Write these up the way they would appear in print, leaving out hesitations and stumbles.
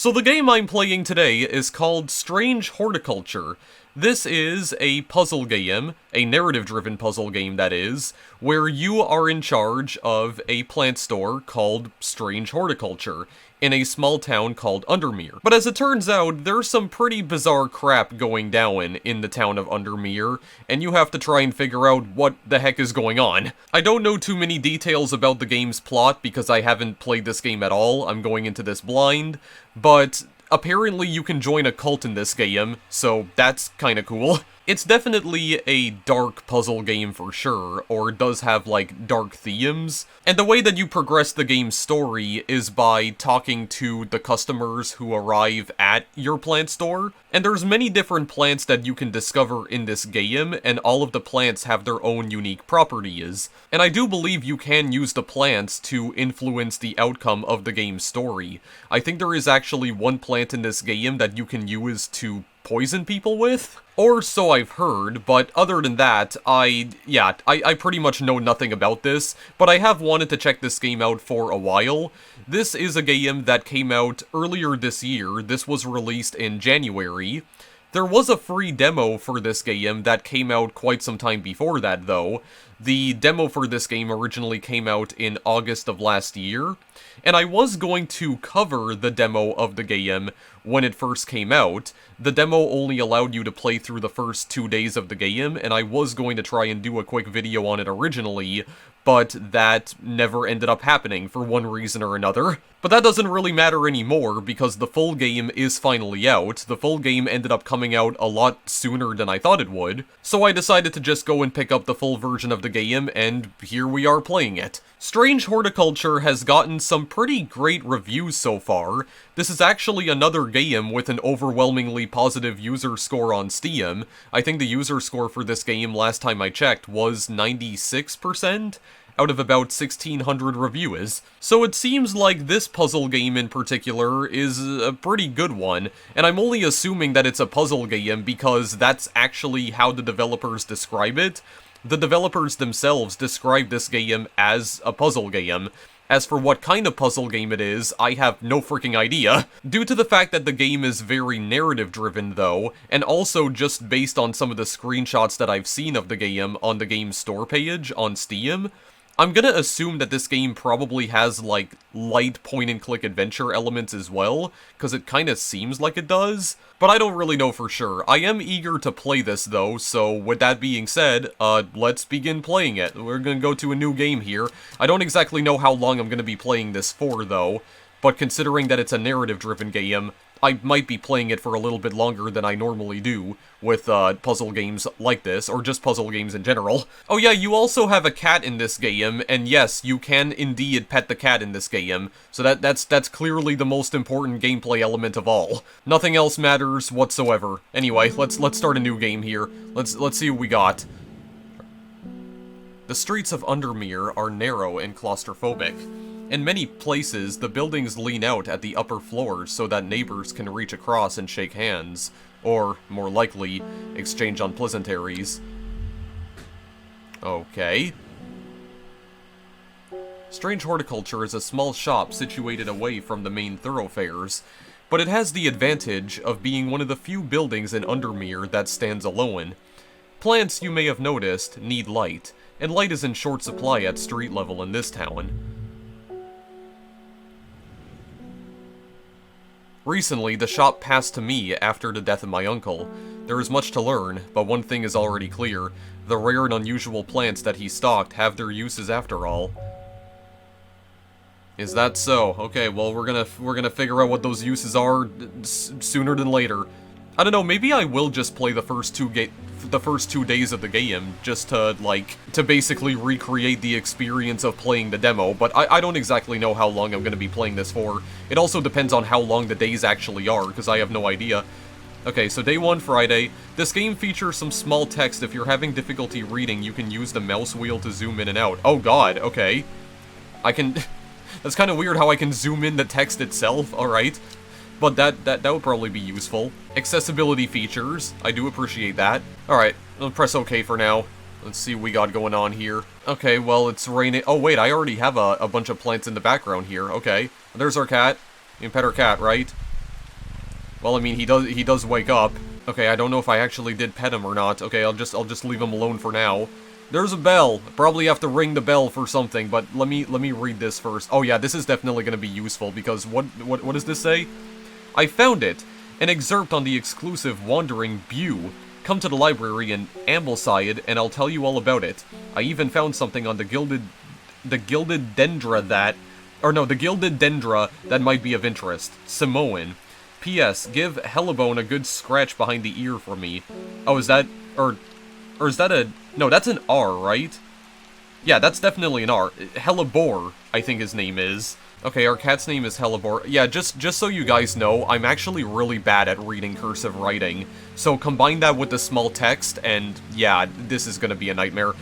So the game I'm playing today is called Strange Horticulture. This is a puzzle game, a narrative-driven puzzle game that is, where you are in charge of a plant store called Strange Horticulture, in a small town called Undermere. But as it turns out, there's some pretty bizarre crap going down in the town of Undermere, and you have to try and figure out what the heck is going on. I don't know too many details about the game's plot because I haven't played this game at all. I'm going into this blind, but apparently you can join a cult in this game, so that's kinda cool. It's definitely a dark puzzle game for sure, or does have, like, dark themes. And the way that you progress the game's story is by talking to the customers who arrive at your plant store. And there's many different plants that you can discover in this game, and all of the plants have their own unique properties. And I do believe you can use the plants to influence the outcome of the game's story. I think there is actually one plant in this game that you can use to poison people with? Or so I've heard, but other than that, I pretty much know nothing about this, but I have wanted to check this game out for a while. This is a game that came out earlier this year. This was released in January. There was a free demo for this game that came out quite some time before that, though. The demo for this game originally came out in August of last year, and I was going to cover the demo of the game when it first came out. The demo only allowed you to play through the first 2 days of the game, and I was going to try and do a quick video on it originally, but that never ended up happening for one reason or another. But that doesn't really matter anymore, because the full game is finally out. The full game ended up coming out a lot sooner than I thought it would, so I decided to just go and pick up the full version of the game, and here we are playing it. Strange Horticulture has gotten some pretty great reviews so far. This is actually another game with an overwhelmingly positive user score on Steam. I think the user score for this game last time I checked was 96%? Out of about 1,600 reviews. So it seems like this puzzle game in particular is a pretty good one, and I'm only assuming that it's a puzzle game because that's actually how the developers describe it. The developers themselves describe this game as a puzzle game. As for what kind of puzzle game it is, I have no freaking idea. Due to the fact that the game is very narrative-driven, though, and also just based on some of the screenshots that I've seen of the game on the game's store page on Steam, I'm gonna assume that this game probably has, like, light point-and-click adventure elements as well, because it kinda seems like it does, but I don't really know for sure. I am eager to play this, though, so with that being said, let's begin playing it. We're gonna go to a new game here. I don't exactly know how long I'm gonna be playing this for, though, but considering that it's a narrative-driven game, I might be playing it for a little bit longer than I normally do with puzzle games like this, or just puzzle games in general. Oh yeah, you also have a cat in this game, and yes, you can indeed pet the cat in this game, so that's clearly the most important gameplay element of all. Nothing else matters whatsoever. Anyway, let's start a new game here. Let's see what we got. The streets of Undermere are narrow and claustrophobic. In many places, the buildings lean out at the upper floors so that neighbors can reach across and shake hands, or, more likely, exchange unpleasantries. Okay. Strange Horticulture is a small shop situated away from the main thoroughfares, but it has the advantage of being one of the few buildings in Undermere that stands alone. Plants, you may have noticed, need light, and light is in short supply at street level in this town. Recently, the shop passed to me after the death of my uncle. There is much to learn, but one thing is already clear. The rare and unusual plants that he stocked have their uses after all. Is that so? Okay, well, we're gonna figure out what those uses are sooner than later. I don't know, maybe I will just play the first two days of the game, just to, like, to basically recreate the experience of playing the demo, but I don't exactly know how long I'm gonna be playing this for. It also depends on how long the days actually are, because I have no idea. Okay, so day 1, Friday. This game features some small text. If you're having difficulty reading, you can use the mouse wheel to zoom in and out. Oh god, okay. I can... That's kind of weird how I can zoom in the text itself, alright. But that would probably be useful. Accessibility features, I do appreciate that. Alright, I'll press OK for now. Let's see what we got going on here. Okay, well, it's raining. Oh, wait, I already have a bunch of plants in the background here. Okay, there's our cat. You can pet our cat, right? Well, I mean, he does wake up. Okay, I don't know if I actually did pet him or not. Okay, I'll just leave him alone for now. There's a bell. Probably have to ring the bell for something, but let me read this first. Oh yeah, this is definitely gonna be useful, because what does this say? I found it. An excerpt on the exclusive Wandering Bew. Come to the library in Ambleside, and I'll tell you all about it. I even found something on the gilded dendra that might be of interest. Samoan. P.S. Give Hellebone a good scratch behind the ear for me. Oh, is that... Or is that a... No, that's an R, right? Yeah, that's definitely an R. Hellebore, I think his name is. Okay, our cat's name is Hellebore. Yeah, just so you guys know, I'm actually really bad at reading cursive writing. So combine that with the small text, and yeah, this is gonna be a nightmare.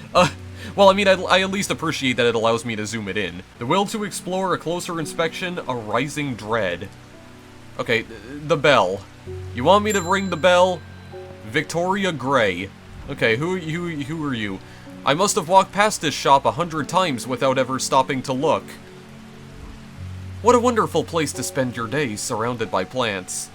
Well, I mean, I at least appreciate that it allows me to zoom it in. The will to explore, a closer inspection, a rising dread. Okay, the bell. You want me to ring the bell? Victoria Gray. Okay, who are you? I must have walked past this shop 100 times without ever stopping to look. What a wonderful place to spend your day, surrounded by plants.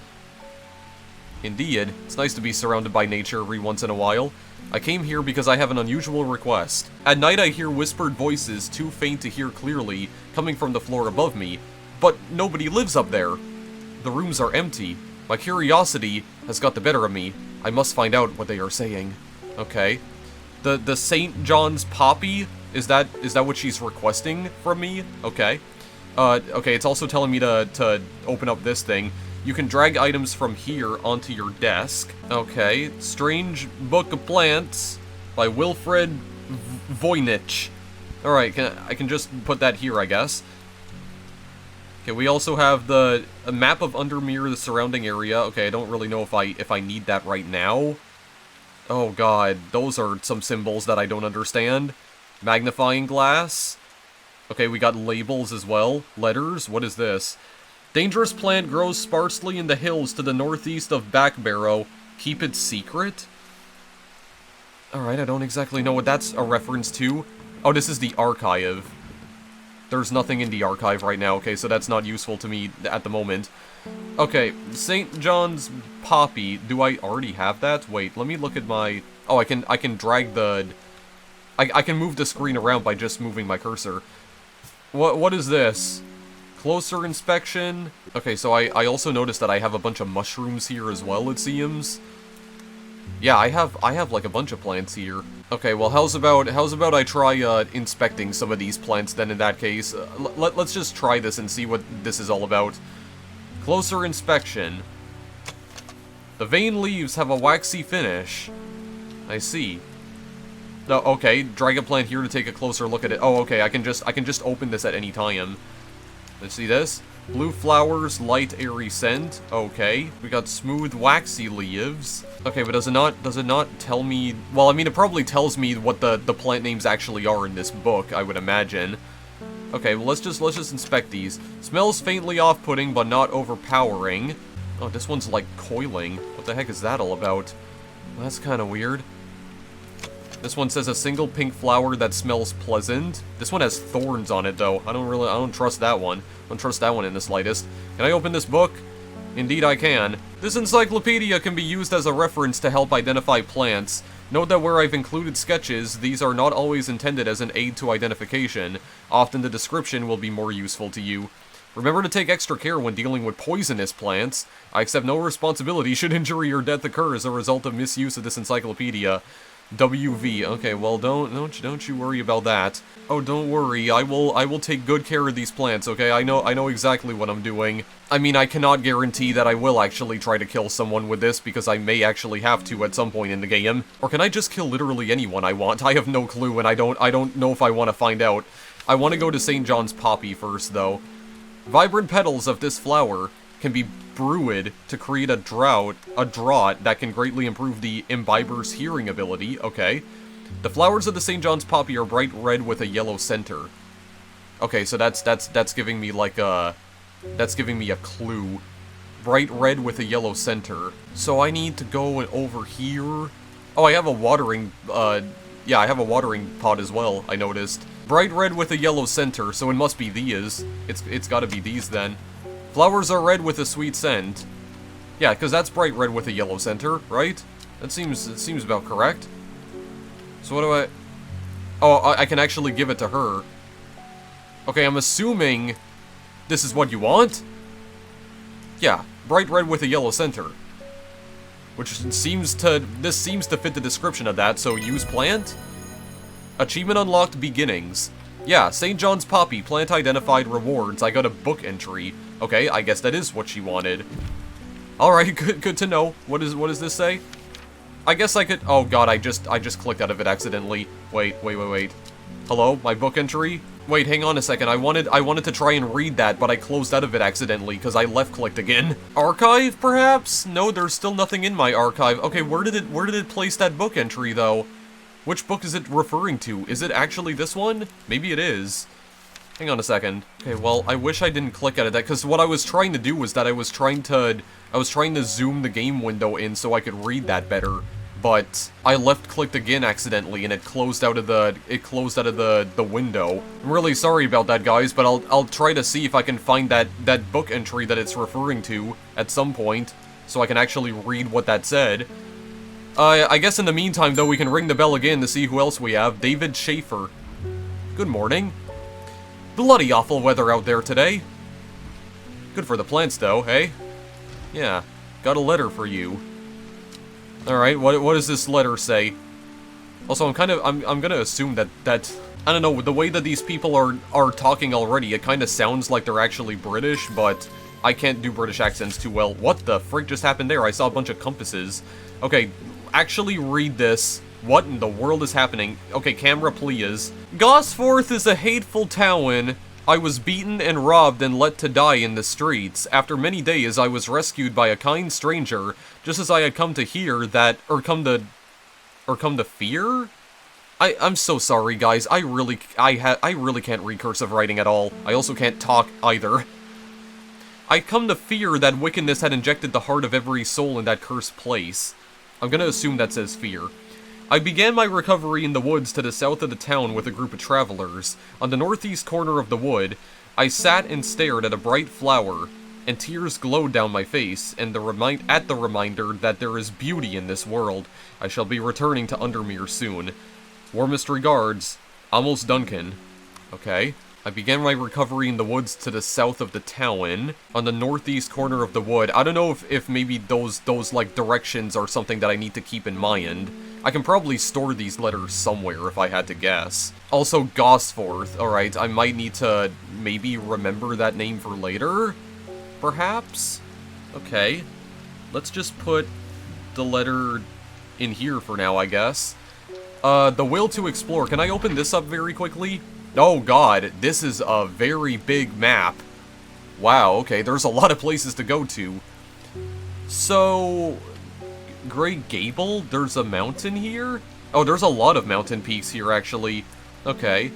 Indeed, it's nice to be surrounded by nature every once in a while. I came here because I have an unusual request. At night I hear whispered voices, too faint to hear clearly, coming from the floor above me. But nobody lives up there. The rooms are empty. My curiosity has got the better of me. I must find out what they are saying. Okay. The St. John's Poppy? Is that what she's requesting from me? Okay. Okay, it's also telling me to open up this thing. You can drag items from here onto your desk. Okay. Strange Book of Plants by Wilfred Voynich. Alright, I can just put that here, I guess. Okay, we also have a map of Undermere, the surrounding area. Okay, I don't really know if I need that right now. Oh god, those are some symbols that I don't understand. Magnifying glass. Okay, we got labels as well. Letters, what is this? Dangerous plant grows sparsely in the hills to the northeast of Backbarrow. Keep it secret? Alright, I don't exactly know what that's a reference to. Oh, this is the archive. There's nothing in the archive right now, okay, so that's not useful to me at the moment. Okay, St. John's Poppy. Do I already have that? Wait, let me look at my... Oh, I can drag the... I can move the screen around by just moving my cursor. What is this? Closer inspection? Okay, so I also noticed that I have a bunch of mushrooms here as well, it seems. Yeah, I have like a bunch of plants here. Okay, well, how's about I try inspecting some of these plants then in that case? Let's just try this and see what this is all about. Closer inspection. The vein leaves have a waxy finish. I see. No, okay, drag a plant here to take a closer look at it. Oh, okay, I can just open this at any time. Let's see this. Blue flowers, light airy scent. Okay. We got smooth waxy leaves. Okay, but does it not tell me... Well, I mean, it probably tells me what the plant names actually are in this book, I would imagine. Okay, well, let's just inspect these. Smells faintly off-putting, but not overpowering. Oh, this one's like coiling. What the heck is that all about? Well, that's kind of weird. This one says a single pink flower that smells pleasant. This one has thorns on it, though. I don't trust that one. I don't trust that one in the slightest. Can I open this book? Indeed I can. This encyclopedia can be used as a reference to help identify plants. Note that where I've included sketches, these are not always intended as an aid to identification. Often the description will be more useful to you. Remember to take extra care when dealing with poisonous plants. I accept no responsibility should injury or death occur as a result of misuse of this encyclopedia. WV. Okay, well, don't you worry about that. Oh, don't worry. I will take good care of these plants, okay? I know exactly what I'm doing. I mean, I cannot guarantee that I will actually try to kill someone with this, because I may actually have to at some point in the game. Or can I just kill literally anyone I want? I have no clue, and I don't know if I want to find out. I want to go to St. John's Poppy first, though. Vibrant petals of this flower can be brewed to create a draught that can greatly improve the imbiber's hearing ability. Okay. The flowers of the St. John's Poppy are bright red with a yellow center. Okay, so that's giving me like a... That's giving me a clue. Bright red with a yellow center. So I need to go over here. Oh, I have a watering... Yeah, I have a watering pot as well, I noticed. Bright red with a yellow center, so it must be these. It's gotta be these then. Flowers are red with a sweet scent. Yeah, because that's bright red with a yellow center, right? It seems about correct. So what do I... Oh, I can actually give it to her. Okay, I'm assuming this is what you want? Yeah, bright red with a yellow center. Which seems to... This seems to fit the description of that, so use plant? Achievement unlocked beginnings. Yeah, St. John's Poppy, plant identified rewards. I got a book entry. Okay, I guess that is what she wanted. Alright, good to know. What does this say? I guess I could... Oh god, I just clicked out of it accidentally. Wait. Hello, my book entry? Wait, hang on a second. I wanted to try and read that, but I closed out of it accidentally because I left-clicked again. Archive, perhaps? No, there's still nothing in my archive. Okay, where did it place that book entry, though? Which book is it referring to? Is it actually this one? Maybe it is. Hang on a second. Okay, well, I wish I didn't click out of that, because what I was trying to do was that I was trying to zoom the game window in so I could read that better. But I left-clicked again accidentally, and it closed out of the window. I'm really sorry about that, guys, but I'll try to see if I can find that book entry that it's referring to at some point, so I can actually read what that said. I guess in the meantime, though, we can ring the bell again to see who else we have. David Schaefer. Good morning. Bloody awful weather out there today. Good for the plants, though, hey? Yeah, got a letter for you. Alright, what does this letter say? Also, I'm gonna assume that I don't know, the way that these people are talking already, it kind of sounds like they're actually British, but I can't do British accents too well. What the frick just happened there? I saw a bunch of compasses. Okay, actually read this. What in the world is happening? Okay, camera please. Gosforth is a hateful town. I was beaten and robbed and let to die in the streets. After many days, I was rescued by a kind stranger, just as I had come to hear that, or come to fear? I'm so sorry, guys. I really can't read cursive writing at all. I also can't talk either. I come to fear that wickedness had injected the heart of every soul in that cursed place. I'm gonna assume that says fear. I began my recovery in the woods to the south of the town with a group of travelers. On the northeast corner of the wood, I sat and stared at a bright flower, and tears glowed down my face, and at the reminder that there is beauty in this world. I shall be returning to Undermere soon. Warmest regards, Almost Duncan. Okay. I began my recovery in the woods to the south of the town, on the northeast corner of the wood. I don't know if maybe those like directions are something that I need to keep in mind. I can probably store these letters somewhere if I had to guess. Also, Gosforth. Alright, I might need to maybe remember that name for later? Perhaps? Okay. Let's just put the letter in here for now, I guess. The will to explore. Can I open this up very quickly? Oh god, this is a very big map. Wow, okay, there's a lot of places to go to. So... Great Gable? There's a mountain here? Oh, there's a lot of mountain peaks here, actually. Okay.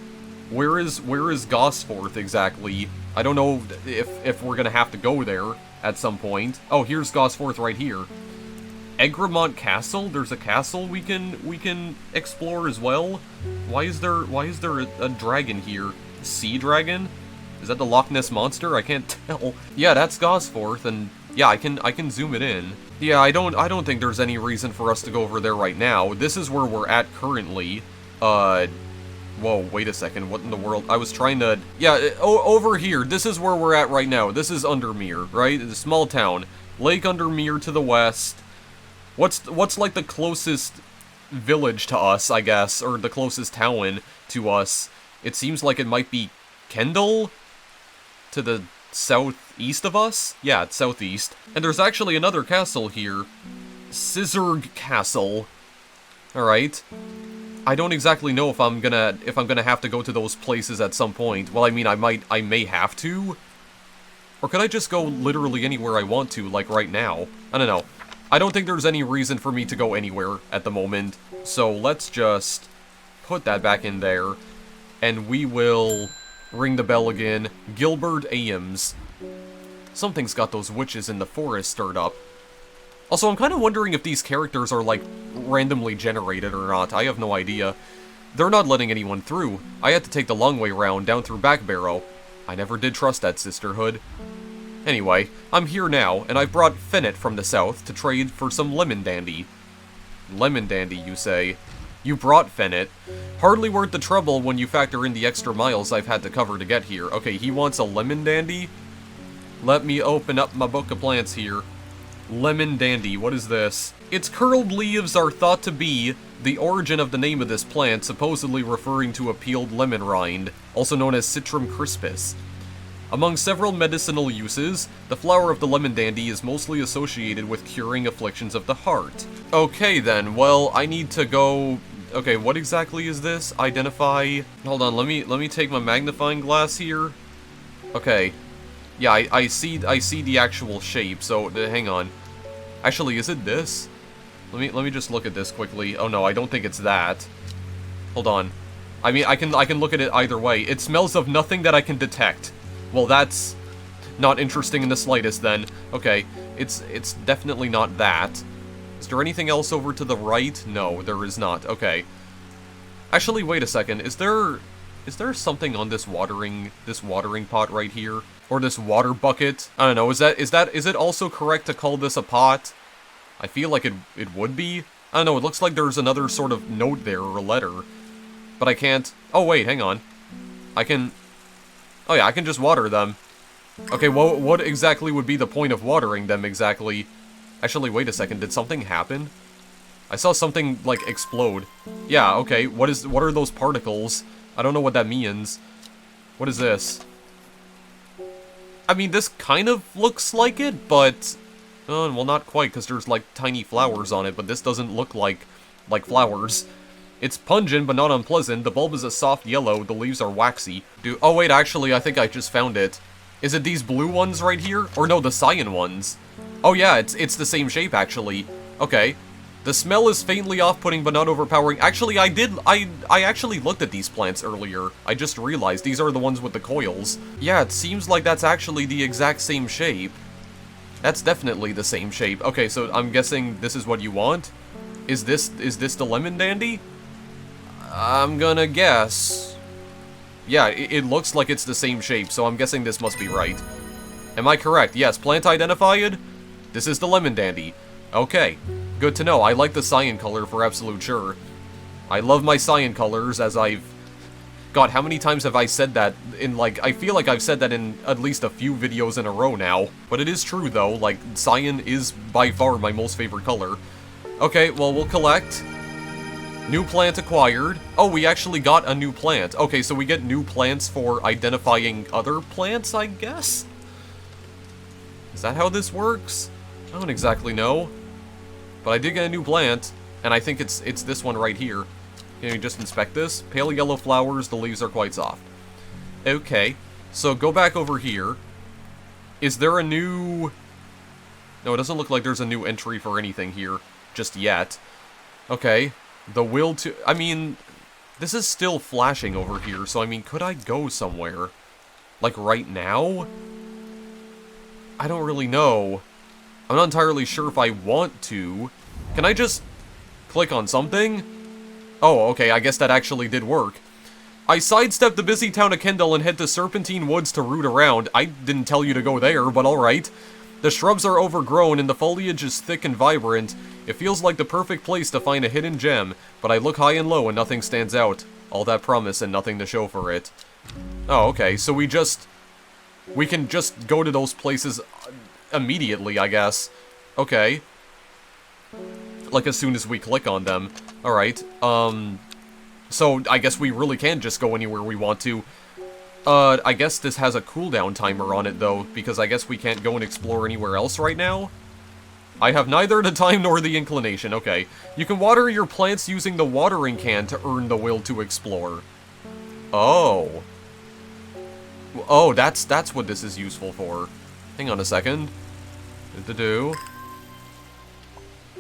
Where is Gosforth, exactly? I don't know if we're gonna have to go there at some point. Oh, here's Gosforth right here. Egremont Castle? There's a castle we can explore as well? Why is there a dragon here? Sea dragon? Is that the Loch Ness Monster? I can't tell. Yeah, that's Gosforth, and yeah, I can zoom it in. Yeah, I don't think there's any reason for us to go over there right now. This is where we're at currently. Whoa, wait a second, what in the world? I was trying to... Yeah, over here, this is where we're at right now. This is Undermere, right? It's a small town. Lake Undermere to the west. What's like the closest village to us, I guess, or the closest town to us? It seems like it might be Kendall? To the southeast of us? Yeah, it's southeast. And there's actually another castle here. Scissorg Castle. Alright. I don't exactly know if I'm gonna have to go to those places at some point. Well, I mean, I may have to. Or could I just go literally anywhere I want to, like right now? I don't know. I don't think there's any reason for me to go anywhere at the moment. So let's just put that back in there. And we will ring the bell again. Gilbert Ames. Something's got those witches in the forest stirred up. Also, I'm kind of wondering if these characters are, like, randomly generated or not. I have no idea. They're not letting anyone through. I had to take the long way round, down through Back Barrow. I never did trust that sisterhood. Anyway, I'm here now, and I've brought Finnet from the south to trade for some lemon dandy. Lemon dandy, you say? You brought Finnet. Hardly worth the trouble when you factor in the extra miles I've had to cover to get here. Okay, he wants a lemon dandy? Let me open up my book of plants here. Lemon dandy, what is this? Its curled leaves are thought to be the origin of the name of this plant, supposedly referring to a peeled lemon rind, also known as Citrum crispus. Among several medicinal uses, the flower of the lemon dandy is mostly associated with curing afflictions of the heart. Okay then, well, I need to go... Okay, what exactly is this? Identify... Hold on, let me take my magnifying glass here. Okay. Yeah, I see the actual shape, so hang on. Actually, is it this? Let me just look at this quickly. Oh no, I don't think it's that. Hold on. I mean, I can look at it either way. It smells of nothing that I can detect. Well, that's not interesting in the slightest, then. Okay, it's definitely not that. Is there anything else over to the right? No, there is not. Okay. Actually, wait a second. Is there something on this watering pot right here? Or this water bucket? I don't know. Is it also correct to call this a pot? I feel like it would be. I don't know. It looks like there's another sort of note there or a letter. But I can't... Oh, wait, hang on. I can... Oh yeah, I can just water them. Okay, well, what exactly would be the point of watering them exactly? Actually, wait a second, did something happen? I saw something, like, explode. Yeah, okay, what are those particles? I don't know what that means. What is this? I mean, this kind of looks like it, but... well, not quite, because there's, like, tiny flowers on it, but this doesn't look like flowers. It's pungent, but not unpleasant. The bulb is a soft yellow. The leaves are waxy. Oh wait, actually, I think I just found it. Is it these blue ones right here? Or no, the cyan ones. Oh yeah, it's the same shape, actually. Okay. The smell is faintly off-putting, but not overpowering. Actually, I actually looked at these plants earlier. I just realized these are the ones with the coils. Yeah, it seems like that's actually the exact same shape. That's definitely the same shape. Okay, so I'm guessing this is what you want? Is this the lemon dandy? I'm gonna guess. Yeah, it looks like it's the same shape, so I'm guessing this must be right. Am I correct? Yes, plant identified? This is the lemon dandy. Okay, good to know. I like the cyan color for absolute sure. I love my cyan colors, as I've... God, how many times have I said that in, like... I feel like I've said that in at least a few videos in a row now. But it is true, though. Like, cyan is by far my most favorite color. Okay, well, we'll collect... New plant acquired. Oh, we actually got a new plant. Okay, so we get new plants for identifying other plants, I guess? Is that how this works? I don't exactly know. But I did get a new plant, and I think it's this one right here. Can you just inspect this? Pale yellow flowers, the leaves are quite soft. Okay, so go back over here. Is there a new... No, it doesn't look like there's a new entry for anything here just yet. Okay. The will to... I mean, this is still flashing over here, so I mean, could I go somewhere? Like, right now? I don't really know. I'm not entirely sure if I want to. Can I just click on something? Oh, okay, I guess that actually did work. I sidestep the busy town of Kendall and head to Serpentine Woods to root around. I didn't tell you to go there, but alright. The shrubs are overgrown and the foliage is thick and vibrant. It feels like the perfect place to find a hidden gem, but I look high and low and nothing stands out. All that promise and nothing to show for it. Oh, okay, so we can just go to those places immediately, I guess. Okay. Like, as soon as we click on them. Alright, so I guess we really can just go anywhere we want to. I guess this has a cooldown timer on it, though, because I guess we can't go and explore anywhere else right now? I have neither the time nor the inclination. Okay. You can water your plants using the watering can to earn the will to explore. Oh. Oh, that's what this is useful for. Hang on a second.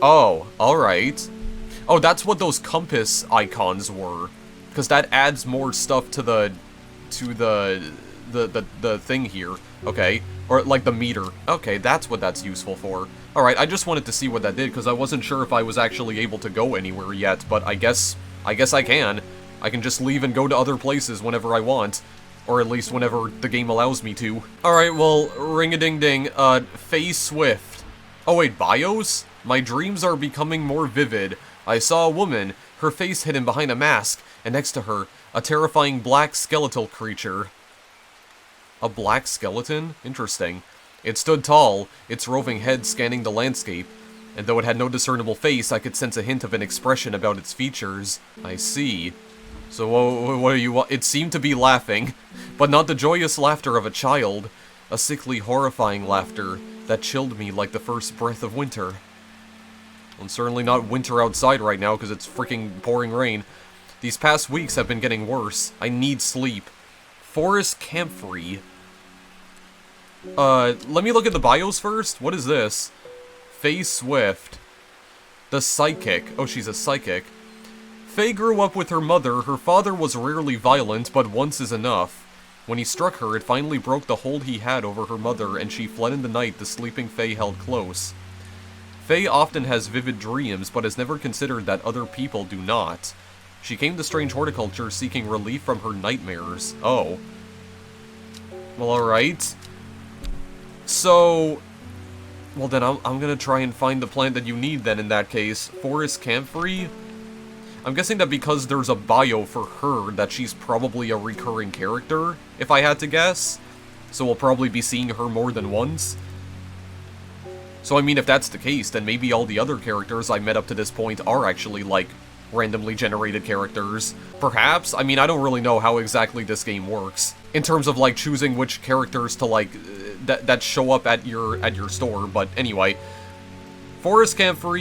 Oh, alright. Oh, that's what those compass icons were. Because that adds more stuff to the thing here. Okay. Or, like, the meter. Okay, that's what that's useful for. Alright, I just wanted to see what that did, because I wasn't sure if I was actually able to go anywhere yet, but I guess I can. I can just leave and go to other places whenever I want. Or at least whenever the game allows me to. Alright, well, ring-a-ding-ding, Faye Swift. Oh wait, bios? My dreams are becoming more vivid. I saw a woman, her face hidden behind a mask, and next to her, a terrifying black skeletal creature. A black skeleton? Interesting. It stood tall, its roving head scanning the landscape, and though it had no discernible face, I could sense a hint of an expression about its features. I see. So what do you want? It seemed to be laughing, but not the joyous laughter of a child. A sickly, horrifying laughter that chilled me like the first breath of winter. And certainly not winter outside right now because it's freaking pouring rain. These past weeks have been getting worse. I need sleep. Forest Camphor. Let me look at the bios first. What is this? Faye Swift. The Psychic. Oh, she's a psychic. Faye grew up with her mother. Her father was rarely violent, but once is enough. When he struck her, it finally broke the hold he had over her mother, and she fled in the night the sleeping Faye held close. Faye often has vivid dreams, but has never considered that other people do not. She came to Strange Horticulture seeking relief from her nightmares. Oh. Well, alright. So... Well then, I'm gonna try and find the plant that you need then in that case. Forest Camphor? I'm guessing that because there's a bio for her, that she's probably a recurring character, if I had to guess. So we'll probably be seeing her more than once. So I mean, if that's the case, then maybe all the other characters I met up to this point are actually, like, randomly generated characters. Perhaps? I mean, I don't really know how exactly this game works. In terms of, like, choosing which characters to, like, that show up at your store, but anyway. Forest Camphor,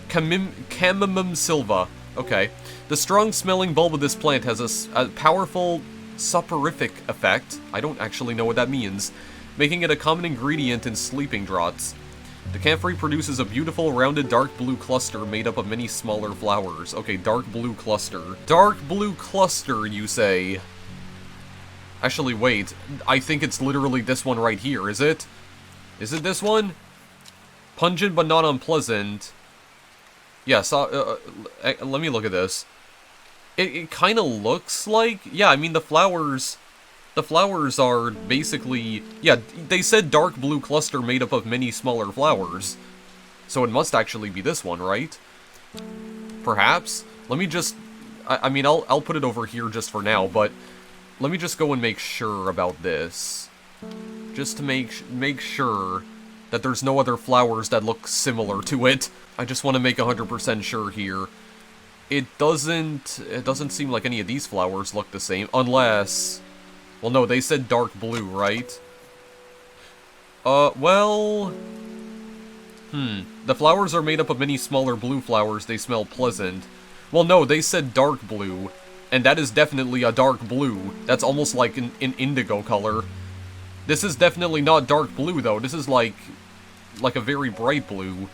Chamomile Silva. Okay. The strong-smelling bulb of this plant has a powerful soporific effect. I don't actually know what that means. Making it a common ingredient in sleeping draughts. The camphor produces a beautiful, rounded, dark blue cluster made up of many smaller flowers. Okay, dark blue cluster. Dark blue cluster, you say? Actually, wait. I think it's literally this one right here, is it? Is it this one? Pungent but not unpleasant. Yes, let me look at this. It kind of looks like... Yeah, I mean, the flowers are basically... Yeah, they said dark blue cluster made up of many smaller flowers. So it must actually be this one, right? Perhaps? Let me just... I mean, I'll put it over here just for now, but... Let me just go and make sure about this. Just to make sure that there's no other flowers that look similar to it. I just want to make 100% sure here. It doesn't seem like any of these flowers look the same, unless... Well, no, they said dark blue, right? Well... The flowers are made up of many smaller blue flowers. They smell pleasant. Well, no, they said dark blue. And that is definitely a dark blue. That's almost like an indigo color. This is definitely not dark blue, though. This is like a very bright blue.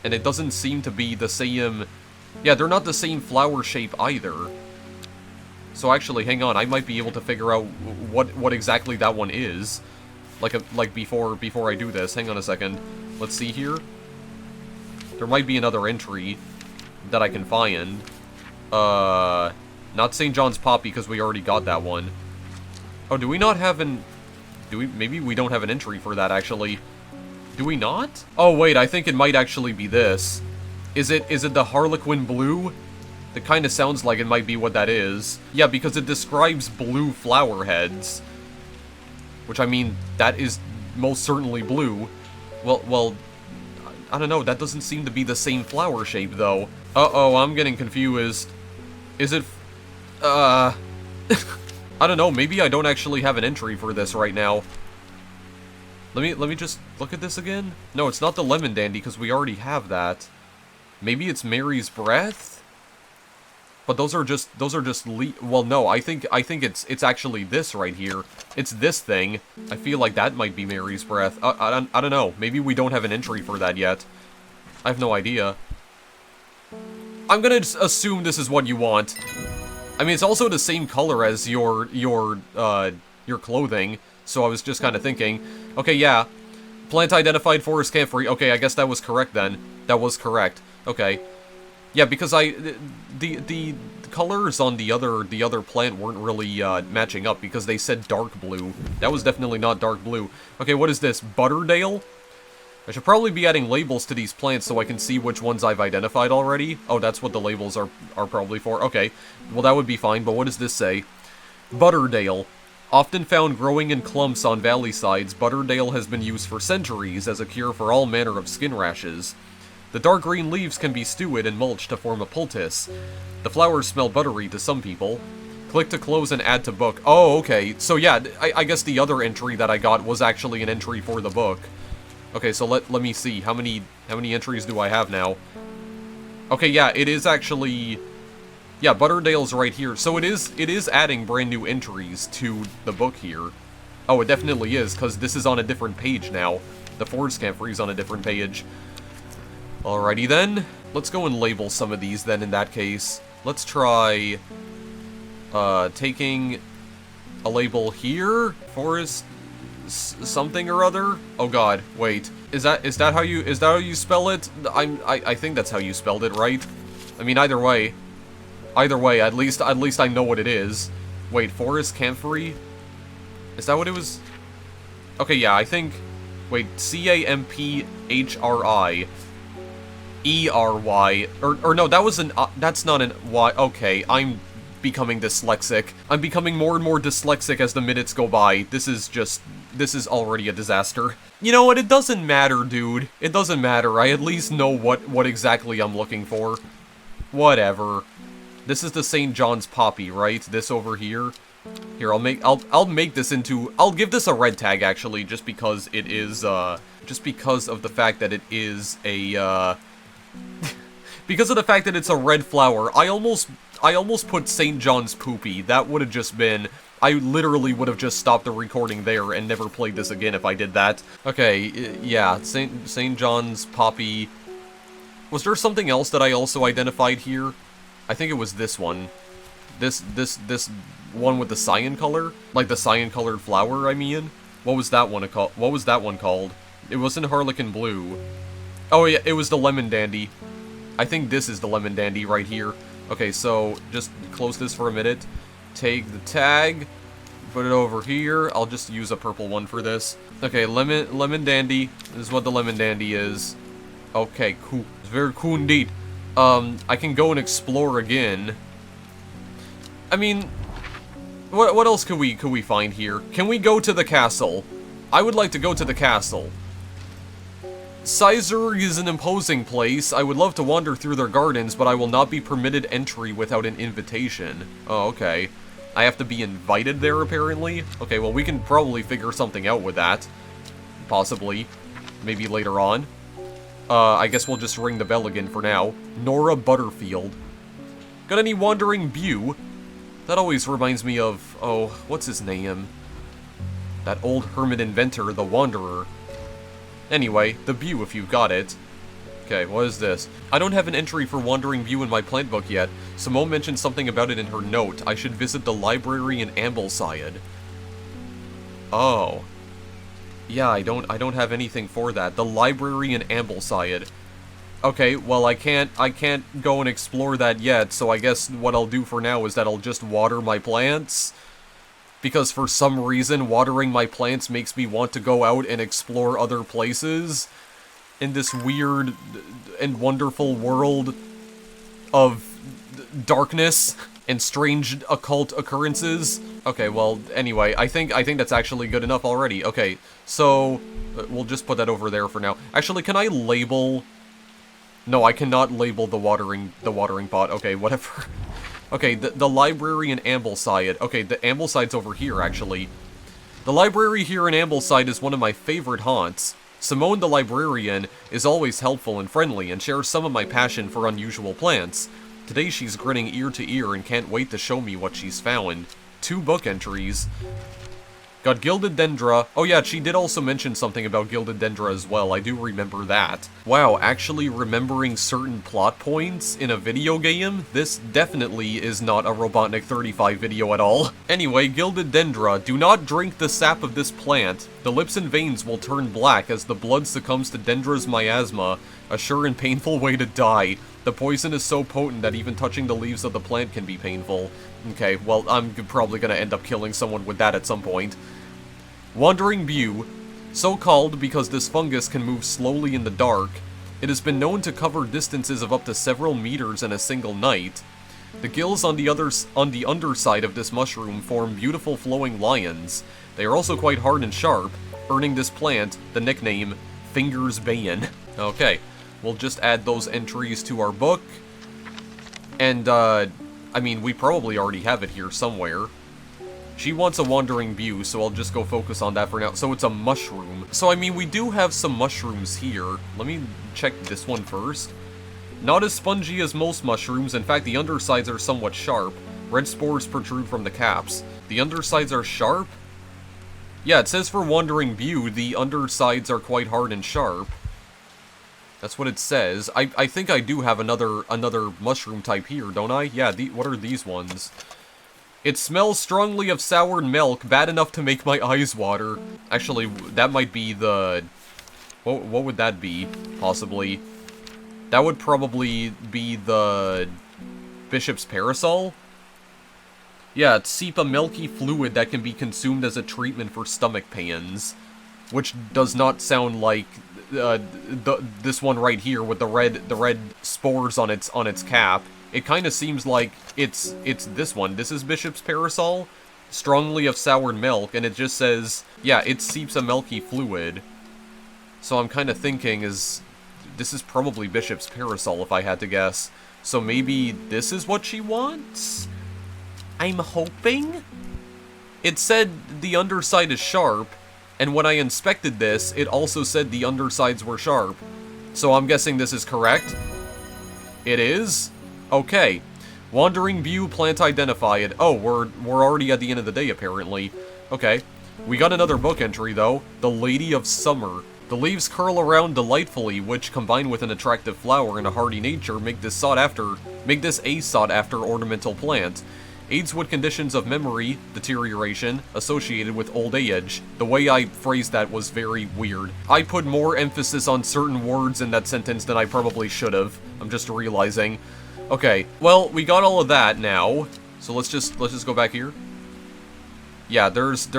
And it doesn't seem to be the same... Yeah, they're not the same flower shape either. So actually, hang on, I might be able to figure out what exactly that one is. Like before I do this. Hang on a second. Let's see here. There might be another entry that I can find. Not St. John's Poppy, because we already got that one. Oh, do we not have an... Maybe we don't have an entry for that, actually. Do we not? Oh, wait, I think it might actually be this. Is it the Harlequin Blue? It kind of sounds like it might be what that is. Yeah, because it describes blue flower heads. Which, I mean, that is most certainly blue. Well, I don't know, that doesn't seem to be the same flower shape, though. Uh-oh, I'm getting confused. Is it... I don't know, maybe I don't actually have an entry for this right now. Let me just look at this again. No, it's not the Lemon Dandy, because we already have that. Maybe it's Mary's Breath? But those are just well, no, I think it's actually this right here. It's this thing. I feel like that might be Mary's Breath. I don't know. Maybe we don't have an entry for that yet. I have no idea. I'm gonna assume this is what you want. I mean, it's also the same color as your clothing, so I was just kind of thinking, okay, yeah, plant identified Forest Camphor. Okay, I guess that was correct then. That was correct. Okay. Yeah, because the colors on the other plant weren't really matching up because they said dark blue. That was definitely not dark blue. Okay, what is this? Butterdale? I should probably be adding labels to these plants so I can see which ones I've identified already. Oh, that's what the labels are probably for. Okay, well that would be fine, but what does this say? Butterdale. Often found growing in clumps on valley sides, Butterdale has been used for centuries as a cure for all manner of skin rashes. The dark green leaves can be stewed and mulched to form a poultice. The flowers smell buttery to some people. Click to close and add to book. Oh, okay. So yeah, I guess the other entry that I got was actually an entry for the book. Okay, so let me see. How many entries do I have now? Okay, yeah, it is actually... Yeah, Butterdale's right here. So it is adding brand new entries to the book here. Oh, it definitely is, because this is on a different page now. The forest camphorie's on a different page. Alrighty then. Let's go and label some of these then in that case. Let's try taking a label here. Forest something or other. Oh god, wait. Is that how you spell it? I think that's how you spelled it, right? I mean, either way, at least I know what it is. Wait, forest camphori? Is that what it was? Okay, yeah, I think. Wait, CAMPHRI. ERY, or no, that was an, that's not an Y, okay, I'm becoming dyslexic. I'm becoming more and more dyslexic as the minutes go by. This is already a disaster. You know what, it doesn't matter, dude. It doesn't matter, I at least know what exactly I'm looking for. Whatever. This is the St. John's Poppy, right? This over here. Here, I'll make this into, I'll give this a red tag, actually, just because it is, just because of the fact that it is a, because of the fact that it's a red flower. I almost put St. John's Poopy. That would have just been... I literally would have just stopped the recording there and never played this again if I did that. Okay, yeah, St. John's Poppy. Was there something else that I also identified here? I think it was this one. This one with the cyan color? Like the cyan-colored flower, I mean? What was that one called? What was that one called? It wasn't Harlequin Blue. Oh yeah, it was the Lemon Dandy. I think this is the Lemon Dandy right here. Okay, so just close this for a minute. Take the tag, put it over here. I'll just use a purple one for this. Okay, Lemon Dandy. This is what the Lemon Dandy is. Okay, cool. It's very cool indeed. I can go and explore again. I mean, what else could we find here? Can we go to the castle? I would like to go to the castle. Sizer is an imposing place. I would love to wander through their gardens, but I will not be permitted entry without an invitation. Oh, okay. I have to be invited there, apparently? Okay, well, we can probably figure something out with that. Possibly. Maybe later on. I guess we'll just ring the bell again for now. Nora Butterfield. Got any wandering bew? That always reminds me of, oh, what's his name? That old hermit inventor, the Wanderer. Anyway, the bew if you've got it. Okay, what is this? I don't have an entry for Wandering Bew in my plant book yet. Simone mentioned something about it in her note. I should visit the library in Ambleside. Oh. Yeah, I don't have anything for that. The library in Ambleside. Okay, well I can't go and explore that yet, so I guess what I'll do for now is that I'll just water my plants. Because for some reason, watering my plants makes me want to go out and explore other places in this weird and wonderful world of darkness and strange occult occurrences. Okay, well, anyway, I think that's actually good enough already. Okay, so we'll just put that over there for now. Actually, can I label... No, I cannot label the watering pot. Okay, whatever. Okay, the library in Ambleside. Okay, the Ambleside's over here, actually. The library here in Ambleside is one of my favorite haunts. Simone the librarian is always helpful and friendly and shares some of my passion for unusual plants. Today she's grinning ear to ear and can't wait to show me what she's found. 2 book entries. Got Gilded Dendra. Oh yeah, she did also mention something about Gilded Dendra as well. I do remember that. Wow, actually remembering certain plot points in a video game? This definitely is not a Robotnik 35 video at all. Anyway, Gilded Dendra. Do not drink the sap of this plant. The lips and veins will turn black as the blood succumbs to Dendra's miasma, a sure and painful way to die. The poison is so potent that even touching the leaves of the plant can be painful. Okay, well, I'm probably gonna end up killing someone with that at some point. Wandering Bew, so called because this fungus can move slowly in the dark. It has been known to cover distances of up to several meters in a single night. The gills on the underside of this mushroom form beautiful flowing lions. They are also quite hard and sharp, earning this plant the nickname Fingers Bane. Okay, we'll just add those entries to our book. And, I mean, we probably already have it here somewhere. She wants a Wandering Bew, so I'll just go focus on that for now. So it's a mushroom. So, I mean, we do have some mushrooms here. Let me check this one first. Not as spongy as most mushrooms. In fact, the undersides are somewhat sharp. Red spores protrude from the caps. The undersides are sharp? Yeah, it says for Wandering Bew, the undersides are quite hard and sharp. That's what it says. I think I do have another mushroom type here, don't I? Yeah, what are these ones? It smells strongly of soured milk, bad enough to make my eyes water. Actually, that might be the... What would that be, possibly? That would probably be the... Bishop's Parasol? Yeah, it's seep a milky fluid that can be consumed as a treatment for stomach pains. Which does not sound like... this one right here with the red spores on its cap. It kind of seems like it's this one. This is Bishop's Parasol, strongly of soured milk, and it just says, yeah, it seeps a milky fluid. So I'm kind of thinking this is probably Bishop's Parasol if I had to guess. So maybe this is what she wants? I'm hoping? It said the underside is sharp, and when I inspected this, it also said the undersides were sharp. So I'm guessing this is correct? It is? Okay. Wandering Bew plant identified. Oh, we're already at the end of the day, apparently. Okay. We got another book entry, though. The Lady of Summer. The leaves curl around delightfully, which, combined with an attractive flower and a hardy nature, make this a sought-after ornamental plant. Aids with conditions of memory deterioration associated with old age. The way I phrased that was very weird. I put more emphasis on certain words in that sentence than I probably should have. I'm just realizing. Okay, well, we got all of that now. So let's just go back here. Yeah, there's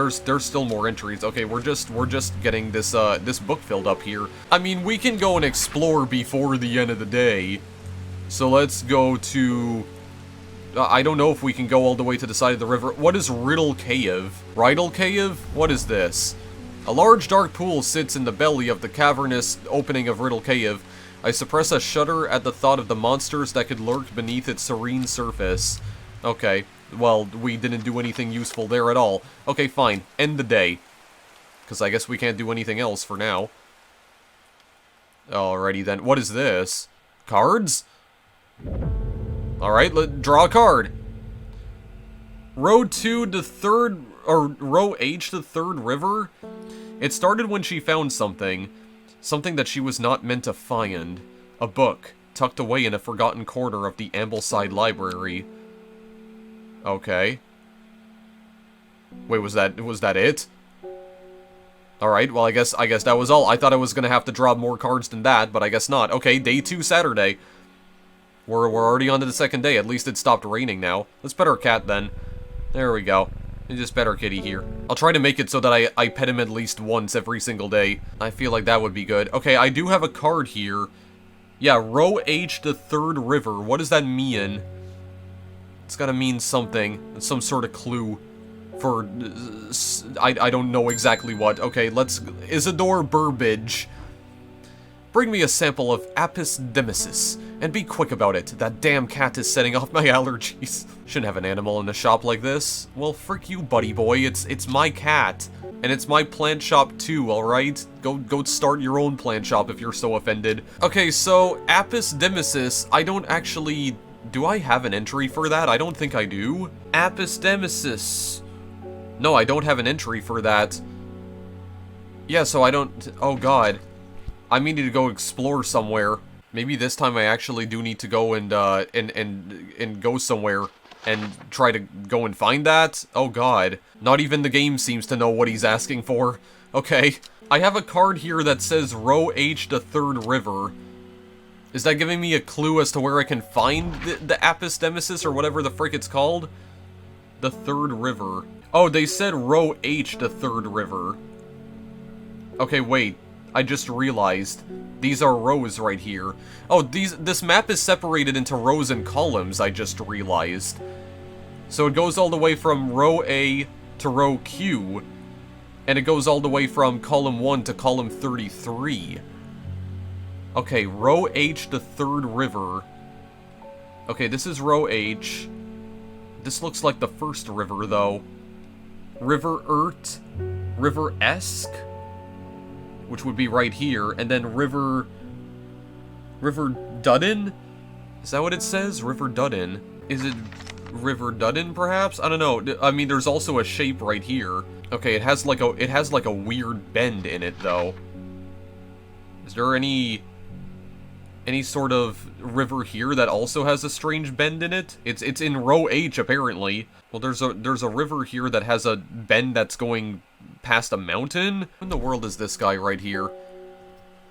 still more entries. Okay, we're just getting this book filled up here. I mean, we can go and explore before the end of the day. So let's go to... I don't know if we can go all the way to the side of the river. What is Riddle Cave? Riddle Cave? What is this? A large dark pool sits in the belly of the cavernous opening of Riddle Cave. I suppress a shudder at the thought of the monsters that could lurk beneath its serene surface. Okay, well, we didn't do anything useful there at all. Okay, fine. End the day. Because I guess we can't do anything else for now. Alrighty then. What is this? Cards? Alright, let's draw a card. Row 2 to 3rd, or row H to 3rd river? It started when she found something. Something that she was not meant to find. A book, tucked away in a forgotten corner of the Ambleside Library. Okay. Wait, was that it? Alright, well I guess that was all. I thought I was gonna have to draw more cards than that, but I guess not. Okay, day 2, Saturday. We're already on to the second day. At least it stopped raining now. Let's pet our cat then. There we go. Just pet our kitty here. I'll try to make it so that I pet him at least once every single day. I feel like that would be good. Okay, I do have a card here. Yeah, row H to 3rd river. What does that mean? It's gotta mean something. Some sort of clue. For... I don't know exactly what. Okay, let's... Isidore Burbage. Bring me a sample of Apis demesis, and be quick about it. That damn cat is setting off my allergies. Shouldn't have an animal in a shop like this. Well, frick you, buddy boy. It's my cat. And it's my plant shop too, alright? Go start your own plant shop if you're so offended. Okay, so, Apis demesis, I don't actually... Do I have an entry for that? I don't think I do. Apis demesis. No, I don't have an entry for that. Yeah, so I don't... Oh, God. I need to go explore somewhere. Maybe this time I actually do need to go and go somewhere and try to go and find that? Oh god. Not even the game seems to know what he's asking for. Okay. I have a card here that says row H to 3rd river. Is that giving me a clue as to where I can find the Apis Nemesis, or whatever the frick it's called? The third river. Oh, they said row H, the third river. Okay, wait. I just realized. These are rows right here. Oh, this map is separated into rows and columns, I just realized. So it goes all the way from row A to row Q, and it goes all the way from column 1 to column 33. Okay, row H, the third river. Okay, this is row H. This looks like the first river, though. River Ert, River Esk, which would be right here, and then River Dudden? Is that what it says? River Dudden. Is it River Dudden, perhaps? I don't know. I mean, there's also a shape right here. Okay, it has like a weird bend in it, though. Is there any sort of river here that also has a strange bend in it? It's in row H, apparently. Well, there's a river here that has a bend that's going past a mountain? Who in the world is this guy right here?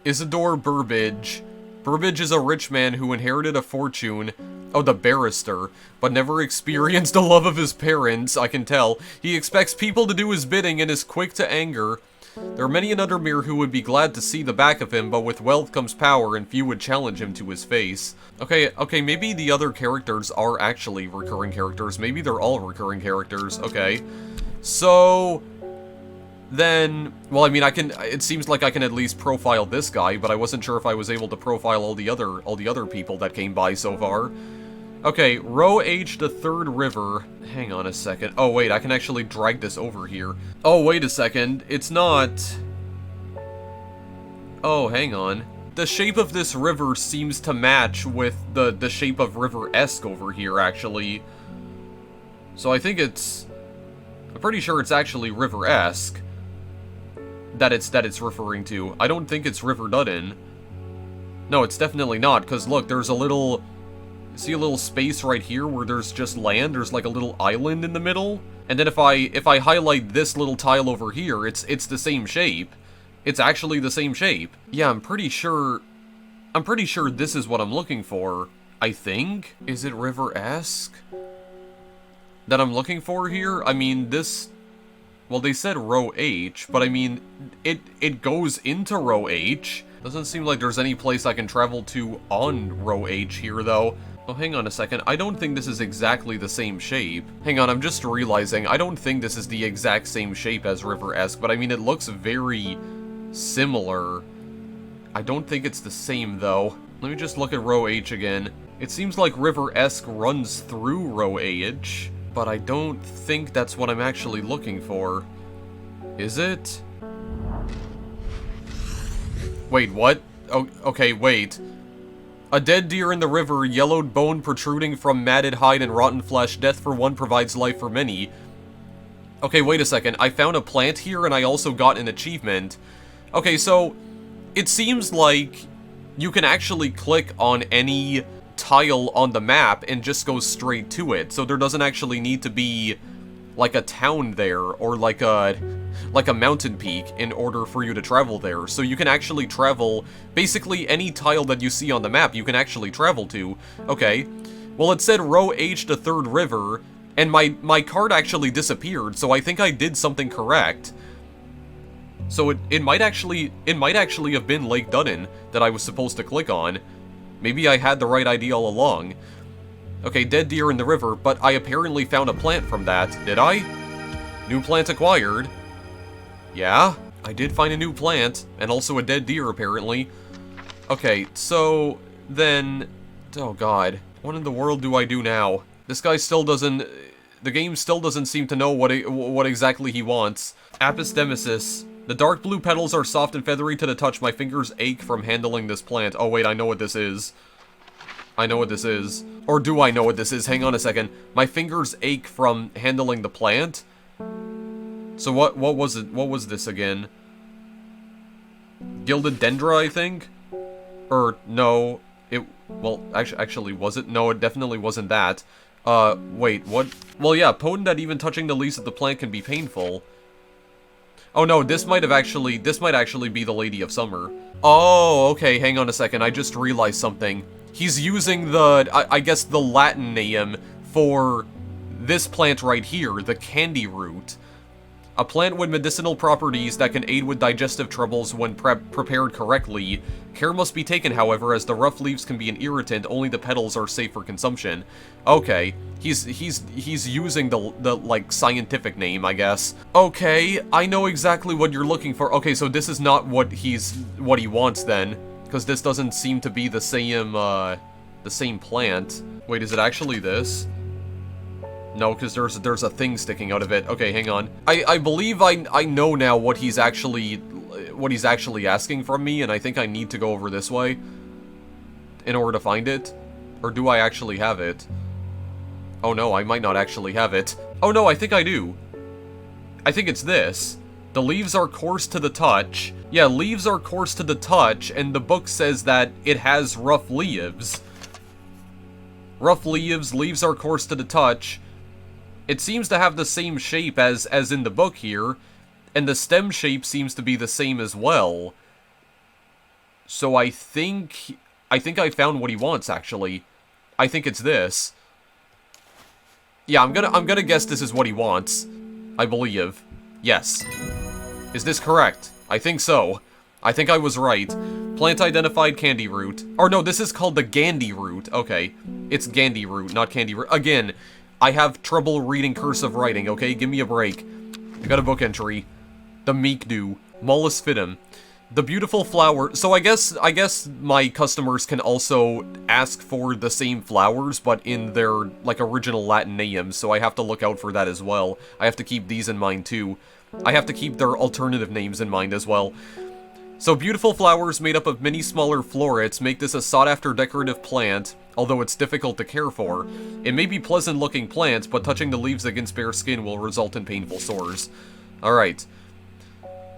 Isidore Burbage. Burbage is a rich man who inherited a fortune. Oh, the barrister. But never experienced the love of his parents, I can tell. He expects people to do his bidding and is quick to anger. There are many in Undermere who would be glad to see the back of him, but with wealth comes power, and few would challenge him to his face. Okay, maybe the other characters are actually recurring characters. Maybe they're all recurring characters. Okay. So then, well, I mean, it seems like I can at least profile this guy, but I wasn't sure if I was able to profile all the other people that came by so far. Okay, row H, the third river. Hang on a second. Oh, wait, I can actually drag this over here. Oh, wait a second. It's not... Oh, hang on. The shape of this river seems to match with the shape of River Esk over here, actually. So I think it's... I'm pretty sure it's actually River Esk that it's referring to. I don't think it's River Dudden. No, it's definitely not, because look, there's a little... See a little space right here where there's just land? There's like a little island in the middle? And then if I highlight this little tile over here, it's the same shape. It's actually the same shape. Yeah, I'm pretty sure this is what I'm looking for. I think? Is it River-esque that I'm looking for here? I mean, this... Well, they said row H, but I mean, it goes into row H. Doesn't seem like there's any place I can travel to on row H here, though. Oh, hang on a second. I don't think this is exactly the same shape. Hang on, I'm just realizing. I don't think this is the exact same shape as River-esque, but I mean, it looks very similar. I don't think it's the same, though. Let me just look at row H again. It seems like River-esque runs through row H, but I don't think that's what I'm actually looking for. Is it? Wait, what? Oh, okay, wait. A dead deer in the river, yellowed bone protruding from matted hide and rotten flesh. Death for one provides life for many. Okay, wait a second. I found a plant here and I also got an achievement. Okay, so it seems like you can actually click on any tile on the map and just go straight to it. So there doesn't actually need to be like a town there or like a mountain peak in order for you to travel there. So you can actually travel basically any tile that you see on the map, you can actually travel to. Okay. Well, it said row H, the third river, and my card actually disappeared, so I think I did something correct. So it might actually have been Lake Dudden that I was supposed to click on. Maybe I had the right idea all along. Okay, dead deer in the river, but I apparently found a plant from that, did I? New plant acquired. Yeah, I did find a new plant, and also a dead deer, apparently. Okay, so then... Oh god, what in the world do I do now? This guy still doesn't... The game still doesn't seem to know what exactly he wants. Apis Nemesis. The dark blue petals are soft and feathery to the touch. My fingers ache from handling this plant. Oh wait, I know what this is. I know what this is. Or do I know what this is? Hang on a second. My fingers ache from handling the plant? So what was it? What was this again? Gilded Dendra, I think? Or, no. Well, actually, was it? No, it definitely wasn't that. Wait, what? Well, yeah, potent that even touching the leaves of the plant can be painful. Oh no, this might actually be the Lady of Summer. Oh, okay, hang on a second, I just realized something. He's using the, I guess the Latin name for this plant right here, the candy root. A plant with medicinal properties that can aid with digestive troubles when prepared correctly. Care must be taken, however, as the rough leaves can be an irritant, only the petals are safe for consumption. Okay, he's using the like, scientific name, I guess. Okay, I know exactly what you're looking for. Okay, so this is not what he wants then, because this doesn't seem to be the same plant. Wait, is it actually this? No, because there's a thing sticking out of it. Okay, hang on. I believe I know now what he's actually asking from me, and I think I need to go over this way in order to find it. Or do I actually have it? Oh no, I might not actually have it. Oh no, I think I do. I think it's this. The leaves are coarse to the touch. Yeah, leaves are coarse to the touch, and the book says that it has rough leaves. Rough leaves, leaves are coarse to the touch. It seems to have the same shape as in the book here, and the stem shape seems to be the same as well. So I think I found what he wants, actually. I think it's this. Yeah, I'm gonna guess this is what he wants. I believe. Yes. Is this correct? I think so. I think I was right. Plant identified candy root. Or no, this is called the Gandhi root. Okay. It's Gandhi root, not candy root. Again, I have trouble reading cursive writing, okay? Give me a break. I got a book entry. The Meek Dew. Mollis Fidum. The beautiful flower. So I guess my customers can also ask for the same flowers, but in their, like, original Latin names, so I have to look out for that as well. I have to keep these in mind, too. I have to keep their alternative names in mind as well. So beautiful flowers made up of many smaller florets make this a sought-after decorative plant, although it's difficult to care for. It may be pleasant-looking plants, but touching the leaves against bare skin will result in painful sores. Alright.